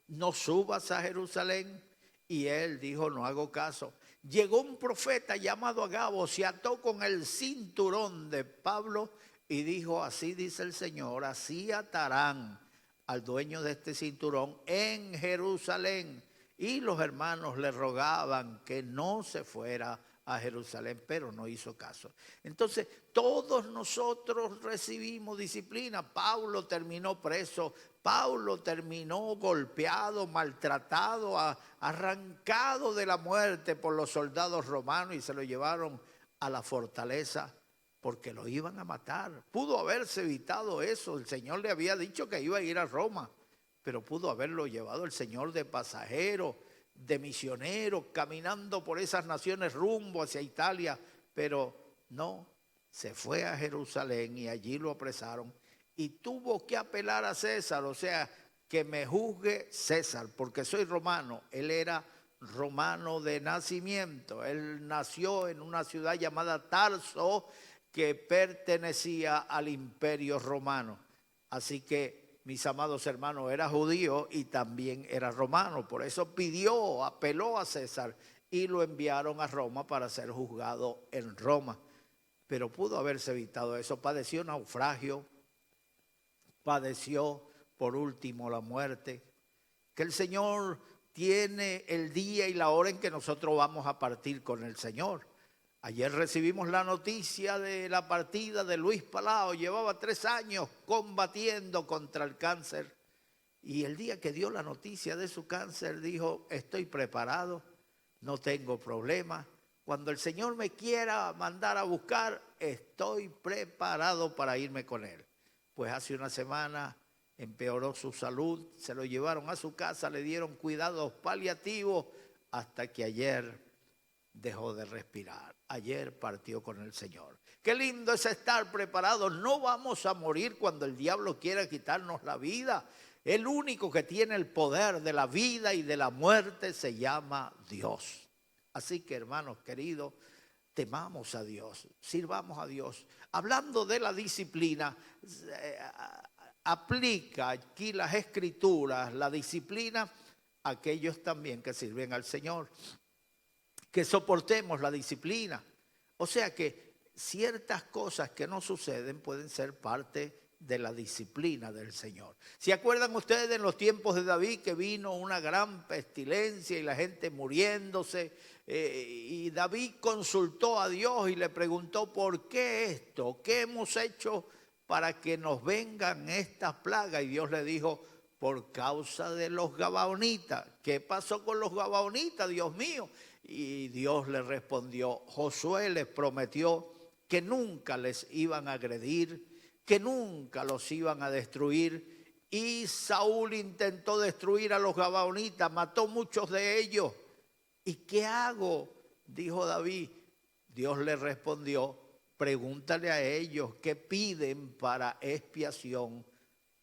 no subas a Jerusalén, y él dijo, no hago caso. Llegó un profeta llamado Agabo, se ató con el cinturón de Pablo y dijo, así dice el Señor, así atarán al dueño de este cinturón en Jerusalén. Y los hermanos le rogaban que no se fuera a Jerusalén, pero no hizo caso. Entonces, todos nosotros recibimos disciplina. Pablo terminó preso, Pablo terminó golpeado, maltratado, arrancado de la muerte por los soldados romanos y se lo llevaron a la fortaleza porque lo iban a matar. Pudo haberse evitado eso, el Señor le había dicho que iba a ir a Roma, pero pudo haberlo llevado el Señor de pasajero, de misionero, caminando por esas naciones rumbo hacia Italia, pero no, se fue a Jerusalén y allí lo apresaron y tuvo que apelar a César, o sea, que me juzgue César, porque soy romano. Él era romano de nacimiento, él nació en una ciudad llamada Tarso, que pertenecía al imperio romano. Así que, mis amados hermanos, era judío y también era romano. Por eso apeló a César y lo enviaron a Roma para ser juzgado en Roma. Pero pudo haberse evitado eso. Padeció naufragio, padeció por último la muerte. Que el Señor tiene el día y la hora en que nosotros vamos a partir con el Señor. Ayer recibimos la noticia de la partida de Luis Palau. Llevaba 3 años combatiendo contra el cáncer. Y el día que dio la noticia de su cáncer dijo, estoy preparado, no tengo problema. Cuando el Señor me quiera mandar a buscar, estoy preparado para irme con Él. Pues hace una semana empeoró su salud, se lo llevaron a su casa, le dieron cuidados paliativos hasta que ayer dejó de respirar. Ayer partió con el Señor. Qué lindo es estar preparados. No vamos a morir cuando el diablo quiera quitarnos la vida. El único que tiene el poder de la vida y de la muerte se llama Dios. Así que, hermanos queridos, temamos a Dios, sirvamos a Dios. Hablando de la disciplina, aplica aquí las Escrituras, la disciplina, a aquellos también que sirven al Señor. Que soportemos la disciplina. O sea que ciertas cosas que no suceden pueden ser parte de la disciplina del Señor. ¿Se acuerdan ustedes en los tiempos de David que vino una gran pestilencia y la gente muriéndose? Y David consultó a Dios y le preguntó, ¿por qué esto? ¿Qué hemos hecho para que nos vengan estas plagas? Y Dios le dijo, por causa de los gabaonitas. ¿Qué pasó con los gabaonitas, Dios mío? Y Dios le respondió, Josué les prometió que nunca les iban a agredir, que nunca los iban a destruir. Y Saúl intentó destruir a los gabaonitas, mató muchos de ellos. ¿Y qué hago? Dijo David. Dios le respondió, pregúntale a ellos qué piden para expiación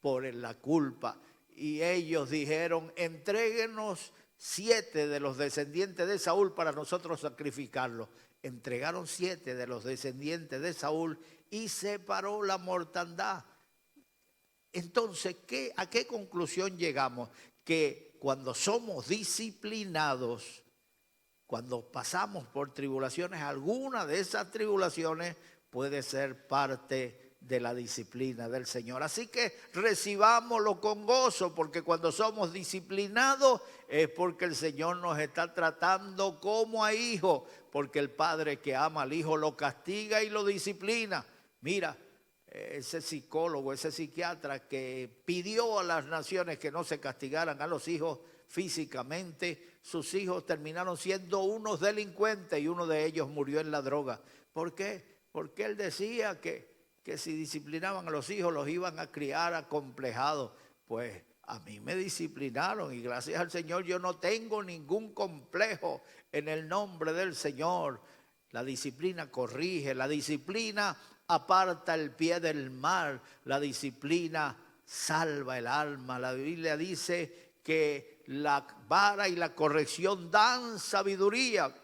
por la culpa. Y ellos dijeron, entréguenos 7 de los descendientes de Saúl para nosotros sacrificarlos. Entregaron 7 de los descendientes de Saúl y separó la mortandad. Entonces, ¿a qué conclusión llegamos? Que cuando somos disciplinados, cuando pasamos por tribulaciones, alguna de esas tribulaciones puede ser parte de la disciplina del Señor. Así que recibámoslo con gozo, porque cuando somos disciplinados es porque el Señor nos está tratando como a hijos, porque el padre que ama al hijo lo castiga y lo disciplina. Mira, ese psicólogo, ese psiquiatra que pidió a las naciones que no se castigaran a los hijos físicamente, sus hijos terminaron siendo unos delincuentes y uno de ellos murió en la droga. ¿Por qué? Porque él decía que si disciplinaban a los hijos los iban a criar acomplejados. Pues a mí me disciplinaron y gracias al Señor yo no tengo ningún complejo en el nombre del Señor. La disciplina corrige, la disciplina aparta el pie del mal, la disciplina salva el alma. La Biblia dice que la vara y la corrección dan sabiduría,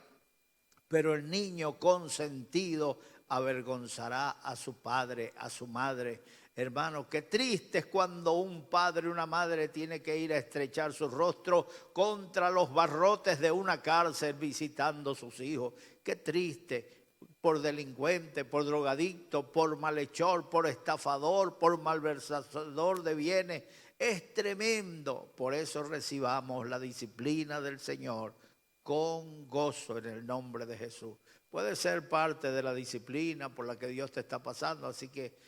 pero el niño consentido avergonzará a su padre, a su madre. Hermano, qué triste es cuando un padre o una madre tiene que ir a estrechar su rostro contra los barrotes de una cárcel visitando a sus hijos. Qué triste, por delincuente, por drogadicto, por malhechor, por estafador, por malversador de bienes. Es tremendo. Por eso recibamos la disciplina del Señor con gozo en el nombre de Jesús. Puede ser parte de la disciplina por la que Dios te está pasando, así que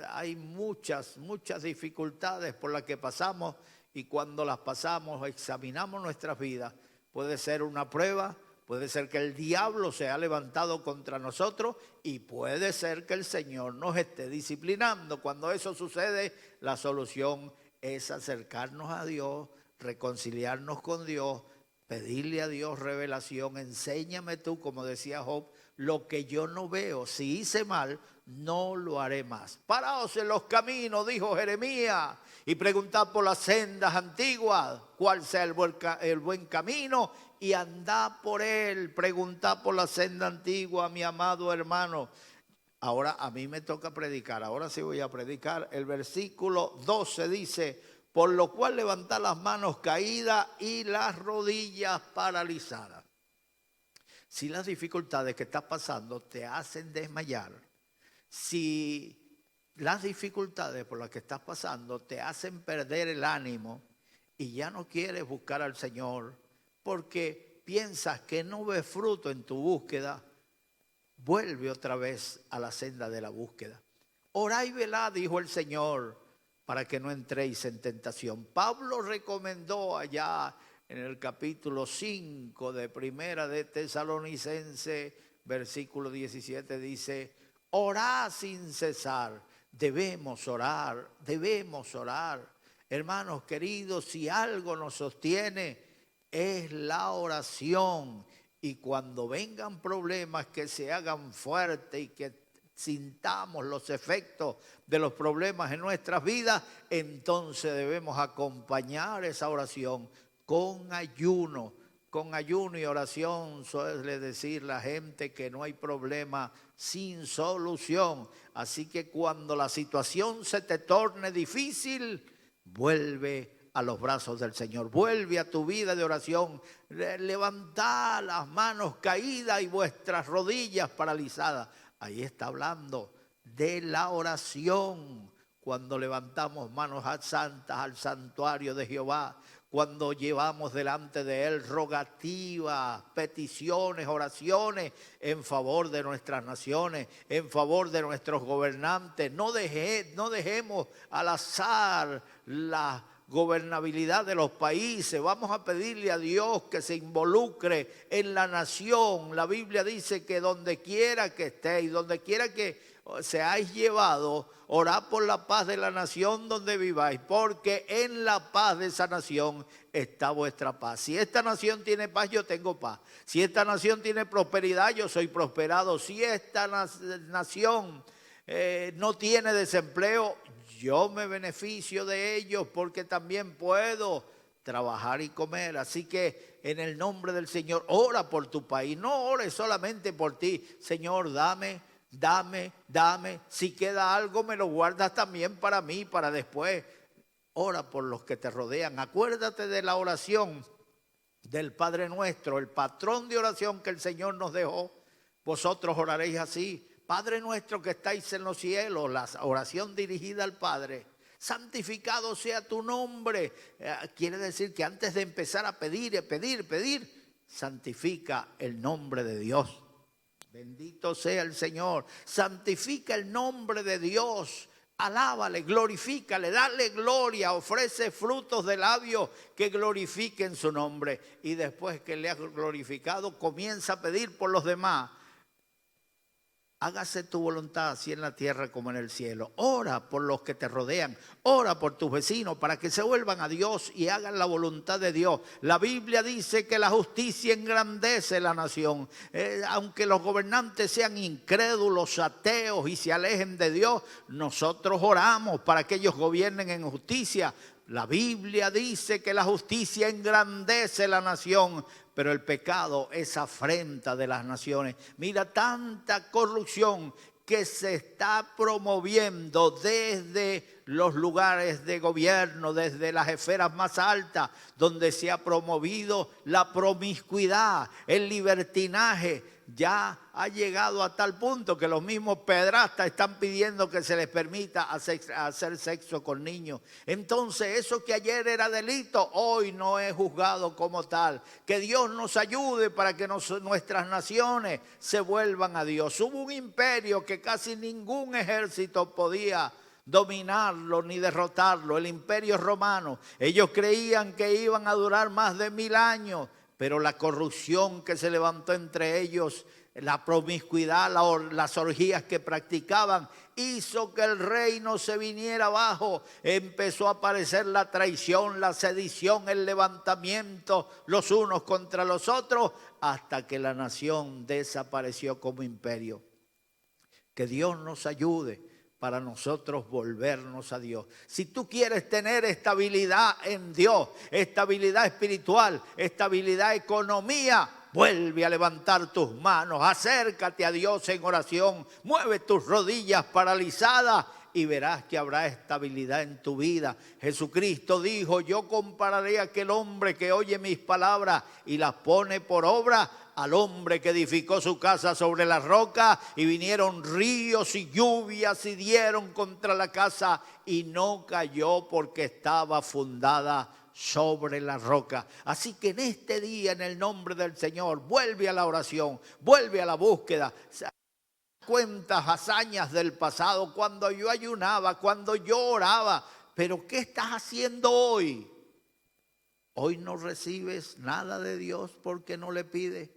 hay muchas dificultades por las que pasamos y cuando las pasamos examinamos nuestras vidas. Puede ser una prueba, puede ser que el diablo se ha levantado contra nosotros y puede ser que el Señor nos esté disciplinando. Cuando eso sucede, la solución es acercarnos a Dios, reconciliarnos con Dios, pedirle a Dios revelación. Enséñame tú, como decía Job, lo que yo no veo. Si hice mal, no lo haré más. Paraos en los caminos, dijo Jeremías, y preguntad por las sendas antiguas cuál sea el buen camino y andad por él. Preguntad por la senda antigua, mi amado hermano. Ahora a mí me toca predicar, ahora sí voy a predicar. El versículo 12 dice: por lo cual levantad las manos caídas y las rodillas paralizadas. Si las dificultades que estás pasando te hacen desmayar, si las dificultades por las que estás pasando te hacen perder el ánimo y ya no quieres buscar al Señor porque piensas que no ves fruto en tu búsqueda, vuelve otra vez a la senda de la búsqueda. Orad y velad, dijo el Señor, para que no entréis en tentación. Pablo recomendó allá en el capítulo 5 de Primera de Tesalonicenses, versículo 17, dice: orad sin cesar. Debemos orar, debemos orar. Hermanos queridos, si algo nos sostiene es la oración. Y cuando vengan problemas que se hagan fuertes y que sintamos los efectos de los problemas en nuestras vidas, entonces debemos acompañar esa oración con ayuno y oración. Suele decir la gente que no hay problema sin solución. Así que cuando la situación se te torne difícil, vuelve a los brazos del Señor, vuelve a tu vida de oración. Levantad las manos caídas y vuestras rodillas paralizadas. Ahí está hablando de la oración. Cuando levantamos manos santas al santuario de Jehová, cuando llevamos delante de Él rogativas, peticiones, oraciones en favor de nuestras naciones, en favor de nuestros gobernantes. No dejemos al azar la gobernabilidad de los países. Vamos a pedirle a Dios que se involucre en la nación. La Biblia dice que donde quiera que estéis, donde quiera que seáis llevados, orad por la paz de la nación donde viváis, porque en la paz de esa nación está vuestra paz. Si esta nación tiene paz, yo tengo paz. Si esta nación tiene prosperidad, yo soy prosperado. Si esta nación no tiene desempleo, yo me beneficio de ellos porque también puedo trabajar y comer. Así que en el nombre del Señor, ora por tu país. No ores solamente por ti. Señor, dame dame, dame. Si queda algo, me lo guardas también para mí, para después. Ora por los que te rodean. Acuérdate de la oración del Padre Nuestro, el patrón de oración que el Señor nos dejó. Vosotros oraréis así: Padre nuestro que estáis en los cielos. La oración dirigida al Padre. Santificado sea tu nombre. Quiere decir que antes de empezar a pedir, santifica el nombre de Dios. Bendito sea el Señor. Santifica el nombre de Dios. Alábale, glorifícale, dale gloria, ofrece frutos de labios que glorifiquen su nombre. Y después que le has glorificado, comienza a pedir por los demás. Hágase tu voluntad así en la tierra como en el cielo. Ora por los que te rodean, ora por tus vecinos para que se vuelvan a Dios y hagan la voluntad de Dios. La Biblia dice que la justicia engrandece la nación. Aunque los gobernantes sean incrédulos, ateos y se alejen de Dios, nosotros oramos para que ellos gobiernen en justicia. La Biblia dice que la justicia engrandece la nación, pero el pecado es afrenta de las naciones. Mira tanta corrupción que se está promoviendo desde los lugares de gobierno, desde las esferas más altas, donde se ha promovido la promiscuidad, el libertinaje. Ya ha llegado a tal punto que los mismos pedrastas están pidiendo que se les permita hacer sexo con niños. Entonces, eso que ayer era delito, hoy no es juzgado como tal. Que Dios nos ayude para que nuestras naciones se vuelvan a Dios. Hubo un imperio que casi ningún ejército podía dominarlo ni derrotarlo, el Imperio Romano. Ellos creían que iban a durar más de 1000 años. Pero la corrupción que se levantó entre ellos, la promiscuidad, las orgías que practicaban, hizo que el reino se viniera abajo. Empezó a aparecer la traición, la sedición, el levantamiento los unos contra los otros, hasta que la nación desapareció como imperio. Que Dios nos ayude para nosotros volvernos a Dios. Si tú quieres tener estabilidad en Dios, estabilidad espiritual, estabilidad económica, vuelve a levantar tus manos, acércate a Dios en oración, mueve tus rodillas paralizadas y verás que habrá estabilidad en tu vida. Jesucristo dijo: yo compararé a aquel hombre que oye mis palabras y las pone por obra al hombre que edificó su casa sobre la roca, y vinieron ríos y lluvias y dieron contra la casa y no cayó porque estaba fundada sobre la roca. Así que en este día, en el nombre del Señor, vuelve a la oración, vuelve a la búsqueda. Cuentas hazañas del pasado, cuando yo ayunaba, cuando yo oraba. Pero ¿qué estás haciendo hoy? Hoy no recibes nada de Dios porque no le pides.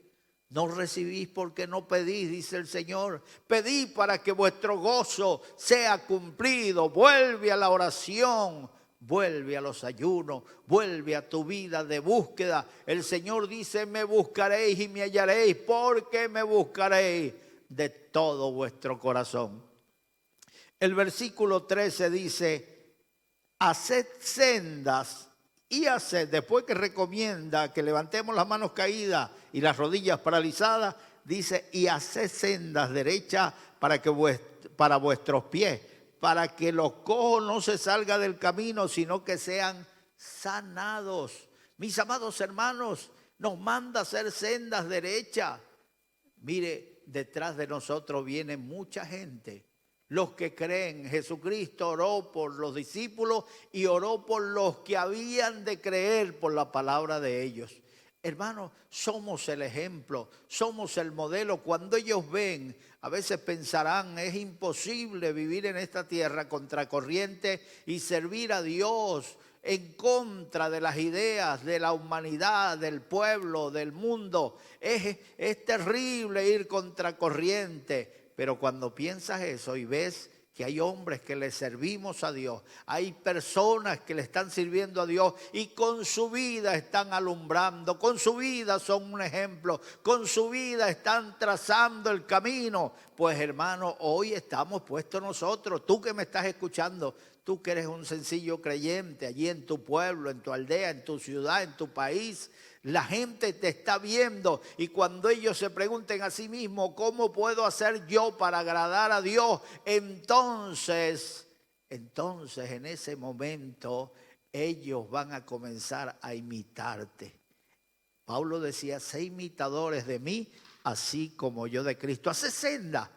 No recibís porque no pedís, dice el Señor. Pedí para que vuestro gozo sea cumplido. Vuelve a la oración, vuelve a los ayunos, vuelve a tu vida de búsqueda. El Señor dice: me buscaréis y me hallaréis, porque me buscaréis de todo vuestro corazón. El versículo 13 dice: haced sendas y haced, después que recomienda que levantemos las manos caídas y las rodillas paralizadas, dice: y haced sendas derechas para vuestros pies, para que los cojos no se salgan del camino, sino que sean sanados. Mis amados hermanos, nos manda hacer sendas derechas. Mire, detrás de nosotros viene mucha gente. Los que creen, Jesucristo oró por los discípulos y oró por los que habían de creer por la palabra de ellos. Hermanos, somos el ejemplo, somos el modelo. Cuando ellos ven, a veces pensarán: es imposible vivir en esta tierra contracorriente y servir a Dios en contra de las ideas de la humanidad, del pueblo, del mundo. Es terrible ir contracorriente. Pero cuando piensas eso y ves que hay hombres que le servimos a Dios, hay personas que le están sirviendo a Dios y con su vida están alumbrando, con su vida son un ejemplo, con su vida están trazando el camino, pues hermano, hoy estamos puestos nosotros. Tú que me estás escuchando, tú que eres un sencillo creyente allí en tu pueblo, en tu aldea, en tu ciudad, en tu país, La gente te está viendo y cuando ellos se pregunten a sí mismos, ¿cómo puedo hacer yo para agradar a Dios? Entonces en ese momento ellos van a comenzar a imitarte. Pablo decía, sé imitadores de mí, así como yo de Cristo. Hace senda,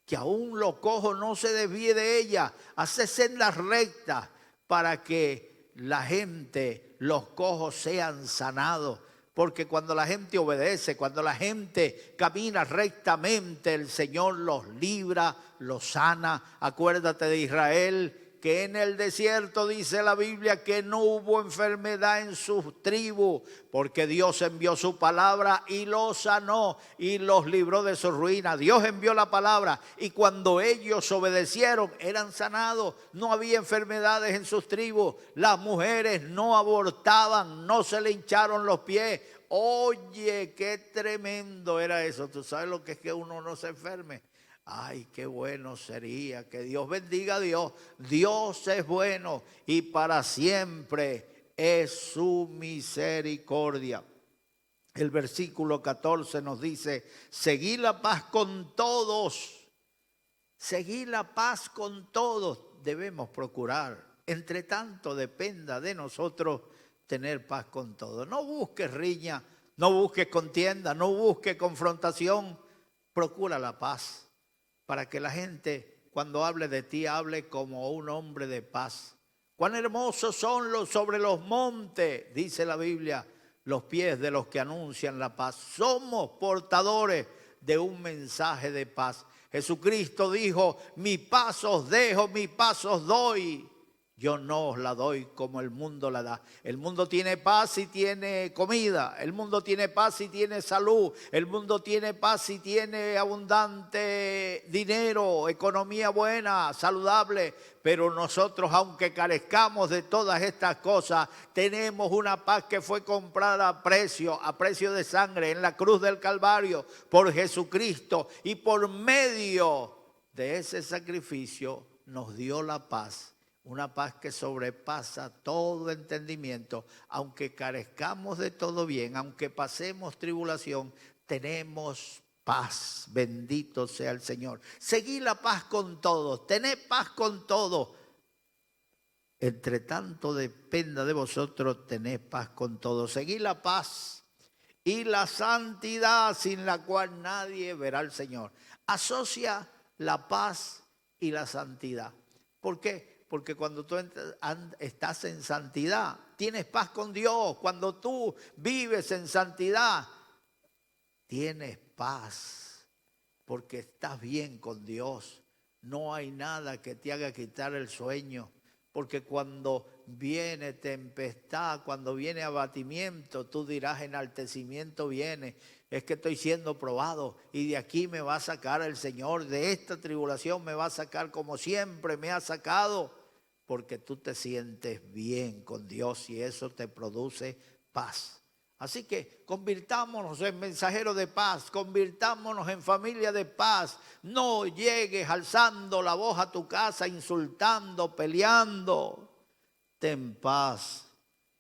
que aún lo cojo no se desvíe de ella. Hace sendas rectas para que la gente, los cojos sean sanados. Porque cuando la gente obedece, cuando la gente camina rectamente, el Señor los libra, los sana. Acuérdate de Israel, que en el desierto dice la Biblia que no hubo enfermedad en sus tribus, porque Dios envió su palabra y los sanó y los libró de su ruina. Dios envió la palabra y cuando ellos obedecieron eran sanados. No había enfermedades en sus tribus. Las mujeres no abortaban, no se le hincharon los pies. Oye, qué tremendo era eso. ¿Tú sabes lo que es que uno no se enferme? Ay, qué bueno sería. Que Dios bendiga a Dios. Dios es bueno y para siempre es su misericordia. El versículo 14 nos dice, seguid la paz con todos. Seguid la paz con todos. Debemos procurar. Entre tanto dependa de nosotros tener paz con todos. No busques riña, no busques contienda, no busques confrontación. Procura la paz. Para que la gente cuando hable de ti hable como un hombre de paz. Cuán hermosos son sobre los montes, dice la Biblia, los pies de los que anuncian la paz. Somos portadores de un mensaje de paz. Jesucristo dijo, mi paz os dejo, mi paz os doy. Yo no os la doy como el mundo la da. El mundo tiene paz y tiene comida. El mundo tiene paz y tiene salud. El mundo tiene paz y tiene abundante dinero, economía buena, saludable. Pero nosotros, aunque carezcamos de todas estas cosas, tenemos una paz que fue comprada a precio de sangre en la cruz del Calvario por Jesucristo. Y por medio de ese sacrificio nos dio la paz. Una paz que sobrepasa todo entendimiento. Aunque carezcamos de todo bien, aunque pasemos tribulación, tenemos paz. Bendito sea el Señor. Seguid la paz con todos. Tened paz con todos. Entre tanto dependa de vosotros, tened paz con todos. Seguid la paz y la santidad, sin la cual nadie verá al Señor. Asocia la paz y la santidad. ¿Por qué? Porque cuando tú estás en santidad, tienes paz con Dios. Cuando tú vives en santidad, tienes paz. Porque estás bien con Dios. No hay nada que te haga quitar el sueño. Porque cuando viene tempestad, cuando viene abatimiento, tú dirás, enaltecimiento viene. Es que estoy siendo probado y de aquí me va a sacar el Señor. De esta tribulación me va a sacar como siempre me ha sacado. Porque tú te sientes bien con Dios y eso te produce paz. Así que convirtámonos en mensajeros de paz, convirtámonos en familia de paz. No llegues alzando la voz a tu casa, insultando, peleando. Ten paz.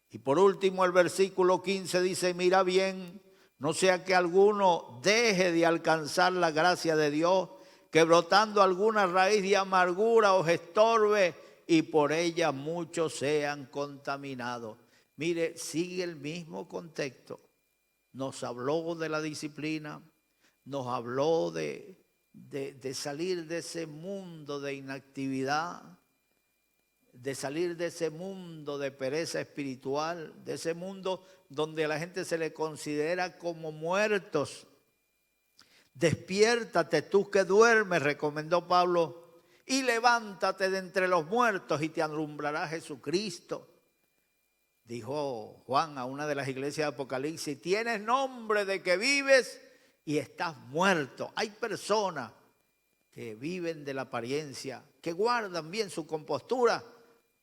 Y por último el versículo 15 dice, mira bien, no sea que alguno deje de alcanzar la gracia de Dios, que brotando alguna raíz de amargura os estorbe y por ella muchos sean contaminados. Mire, sigue el mismo contexto. Nos habló de la disciplina, nos habló de salir de ese mundo de inactividad, de salir de ese mundo de pereza espiritual, de ese mundo donde a la gente se le considera como muertos. Despiértate tú que duermes, recomendó Pablo, y levántate de entre los muertos y te alumbrará Jesucristo. Dijo Juan a una de las iglesias de Apocalipsis, tienes nombre de que vives y estás muerto. Hay personas que viven de la apariencia, que guardan bien su compostura,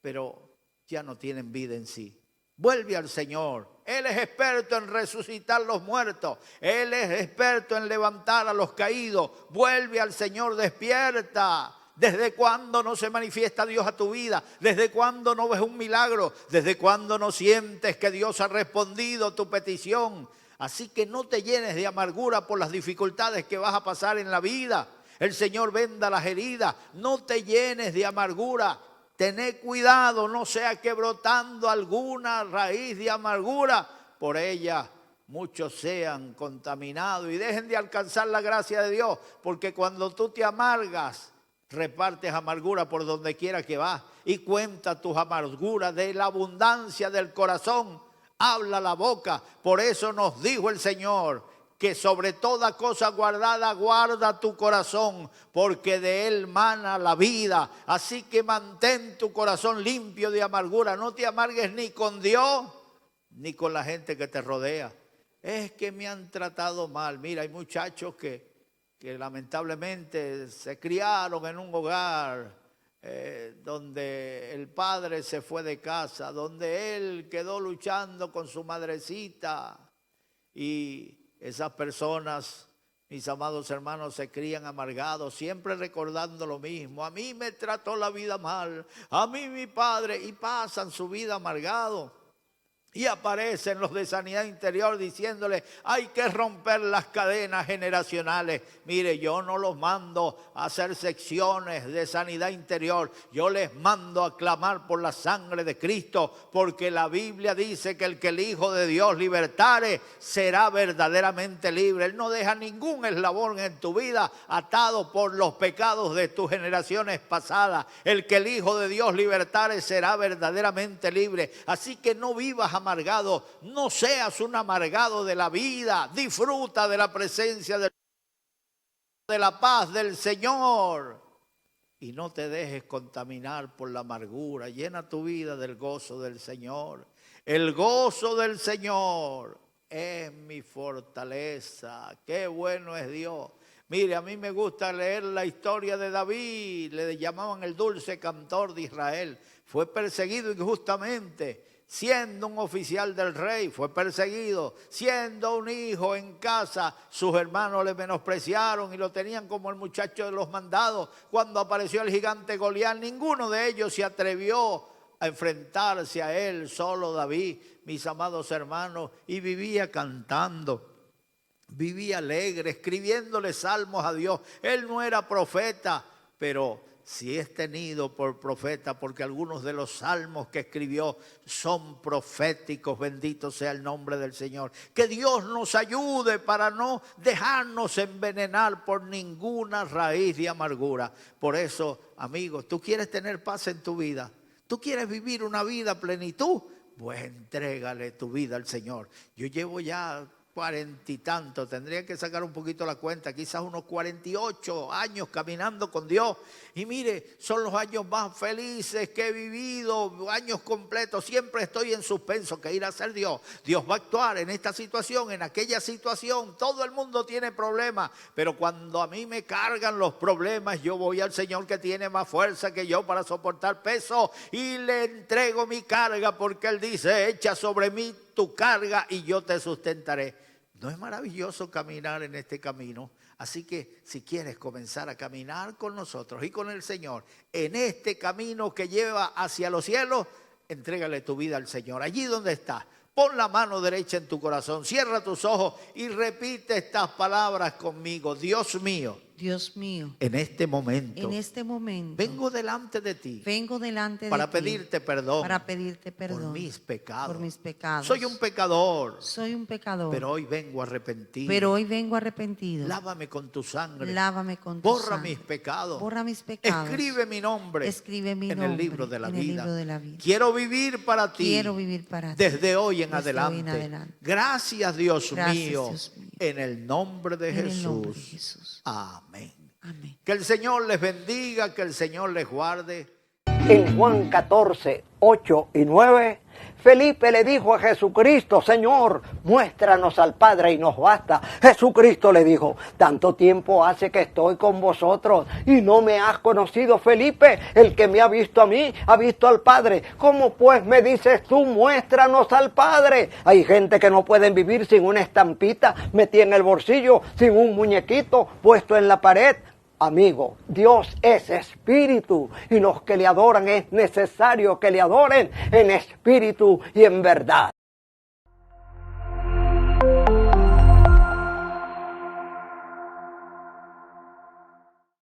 pero ya no tienen vida en sí. Vuelve al Señor. Él es experto en resucitar los muertos. Él es experto en levantar a los caídos. Vuelve al Señor, despierta. ¿Desde cuándo no se manifiesta Dios a tu vida? ¿Desde cuándo no ves un milagro? ¿Desde cuándo no sientes que Dios ha respondido tu petición? Así que no te llenes de amargura por las dificultades que vas a pasar en la vida. El Señor venda las heridas. No te llenes de amargura. Tené cuidado, no sea que brotando alguna raíz de amargura, por ella muchos sean contaminados y dejen de alcanzar la gracia de Dios. Porque cuando tú te amargas, repartes amargura por donde quiera que vas y cuenta tus amarguras. De la abundancia del corazón habla la boca. Por eso nos dijo el Señor que sobre toda cosa guardada guarda tu corazón, porque de él mana la vida. Así que mantén tu corazón limpio de amargura. No te amargues ni con Dios ni con la gente que te rodea. Es que me han tratado mal. Mira, hay muchachos que lamentablemente se criaron en un hogar donde el padre se fue de casa, donde él quedó luchando con su madrecita, y esas personas, mis amados hermanos, se crían amargados, siempre recordando lo mismo. A mí me trató la vida mal, a mí mi padre, y pasan su vida amargados. Y aparecen los de sanidad interior diciéndole, hay que romper las cadenas generacionales. Mire, yo no los mando a hacer secciones de sanidad interior. Yo les mando a clamar por la sangre de Cristo, porque la Biblia dice que el que el Hijo de Dios libertare será verdaderamente libre. Él no deja ningún eslabón en tu vida atado por los pecados de tus generaciones pasadas. El que el Hijo de Dios libertare será verdaderamente libre. Así que no vivas amargado, no seas un amargado de la vida. Disfruta de la presencia de la paz del Señor y no te dejes contaminar por la amargura. Llena tu vida del gozo del Señor. El gozo del Señor es mi fortaleza. Qué bueno es Dios. Mire, a mí me gusta leer la historia de David. Le llamaban el dulce cantor de Israel. Fue perseguido injustamente. Siendo un oficial del rey, fue perseguido. Siendo un hijo en casa, sus hermanos le menospreciaron y lo tenían como el muchacho de los mandados. Cuando apareció el gigante Goliat, ninguno de ellos se atrevió a enfrentarse a él, solo David, mis amados hermanos, y vivía cantando. Vivía alegre, escribiéndole salmos a Dios. Él no era profeta, pero si es tenido por profeta, porque algunos de los salmos que escribió son proféticos. Bendito sea el nombre del Señor. Que Dios nos ayude para no dejarnos envenenar por ninguna raíz de amargura. Por eso, amigos, tú quieres tener paz en tu vida, tú quieres vivir una vida a plenitud, pues entrégale tu vida al Señor. Yo llevo ya 40 y tanto, tendría que sacar un poquito la cuenta, quizás unos 48 años caminando con Dios. Y mire, son los años más felices que he vivido, años completos. Siempre estoy en suspenso. ¿Qué irá a hacer Dios? Dios va a actuar en esta situación, en aquella situación. Todo el mundo tiene problemas, pero cuando a mí me cargan los problemas, yo voy al Señor que tiene más fuerza que yo para soportar peso y le entrego mi carga, porque Él dice, echa sobre mí tu carga y yo te sustentaré. ¿No es maravilloso caminar en este camino? Así que si quieres comenzar a caminar con nosotros y con el Señor en este camino que lleva hacia los cielos, entrégale tu vida al Señor. Allí donde estás, pon la mano derecha en tu corazón, cierra tus ojos y repite estas palabras conmigo. Dios mío, Dios mío, en este momento vengo delante de ti para pedirte perdón por mis pecados. mis pecados. Soy un pecador, pero pero hoy vengo arrepentido. Lávame con tu sangre. Borra mis pecados. Escribe mi nombre en el libro de la vida. Quiero vivir para ti. Desde hoy en adelante. Gracias, Dios mío. En el nombre de Jesús. Amén. Que el Señor les bendiga, que el Señor les guarde. En Juan 14, 8 y 9, Felipe le dijo a Jesucristo, Señor, muéstranos al Padre y nos basta. Jesucristo le dijo, tanto tiempo hace que estoy con vosotros y no me has conocido, Felipe. El que me ha visto a mí, ha visto al Padre. ¿Cómo pues me dices tú, muéstranos al Padre? Hay gente que no pueden vivir sin una estampita metida en el bolsillo, sin un muñequito puesto en la pared. Amigo, Dios es espíritu y los que le adoran es necesario que le adoren en espíritu y en verdad.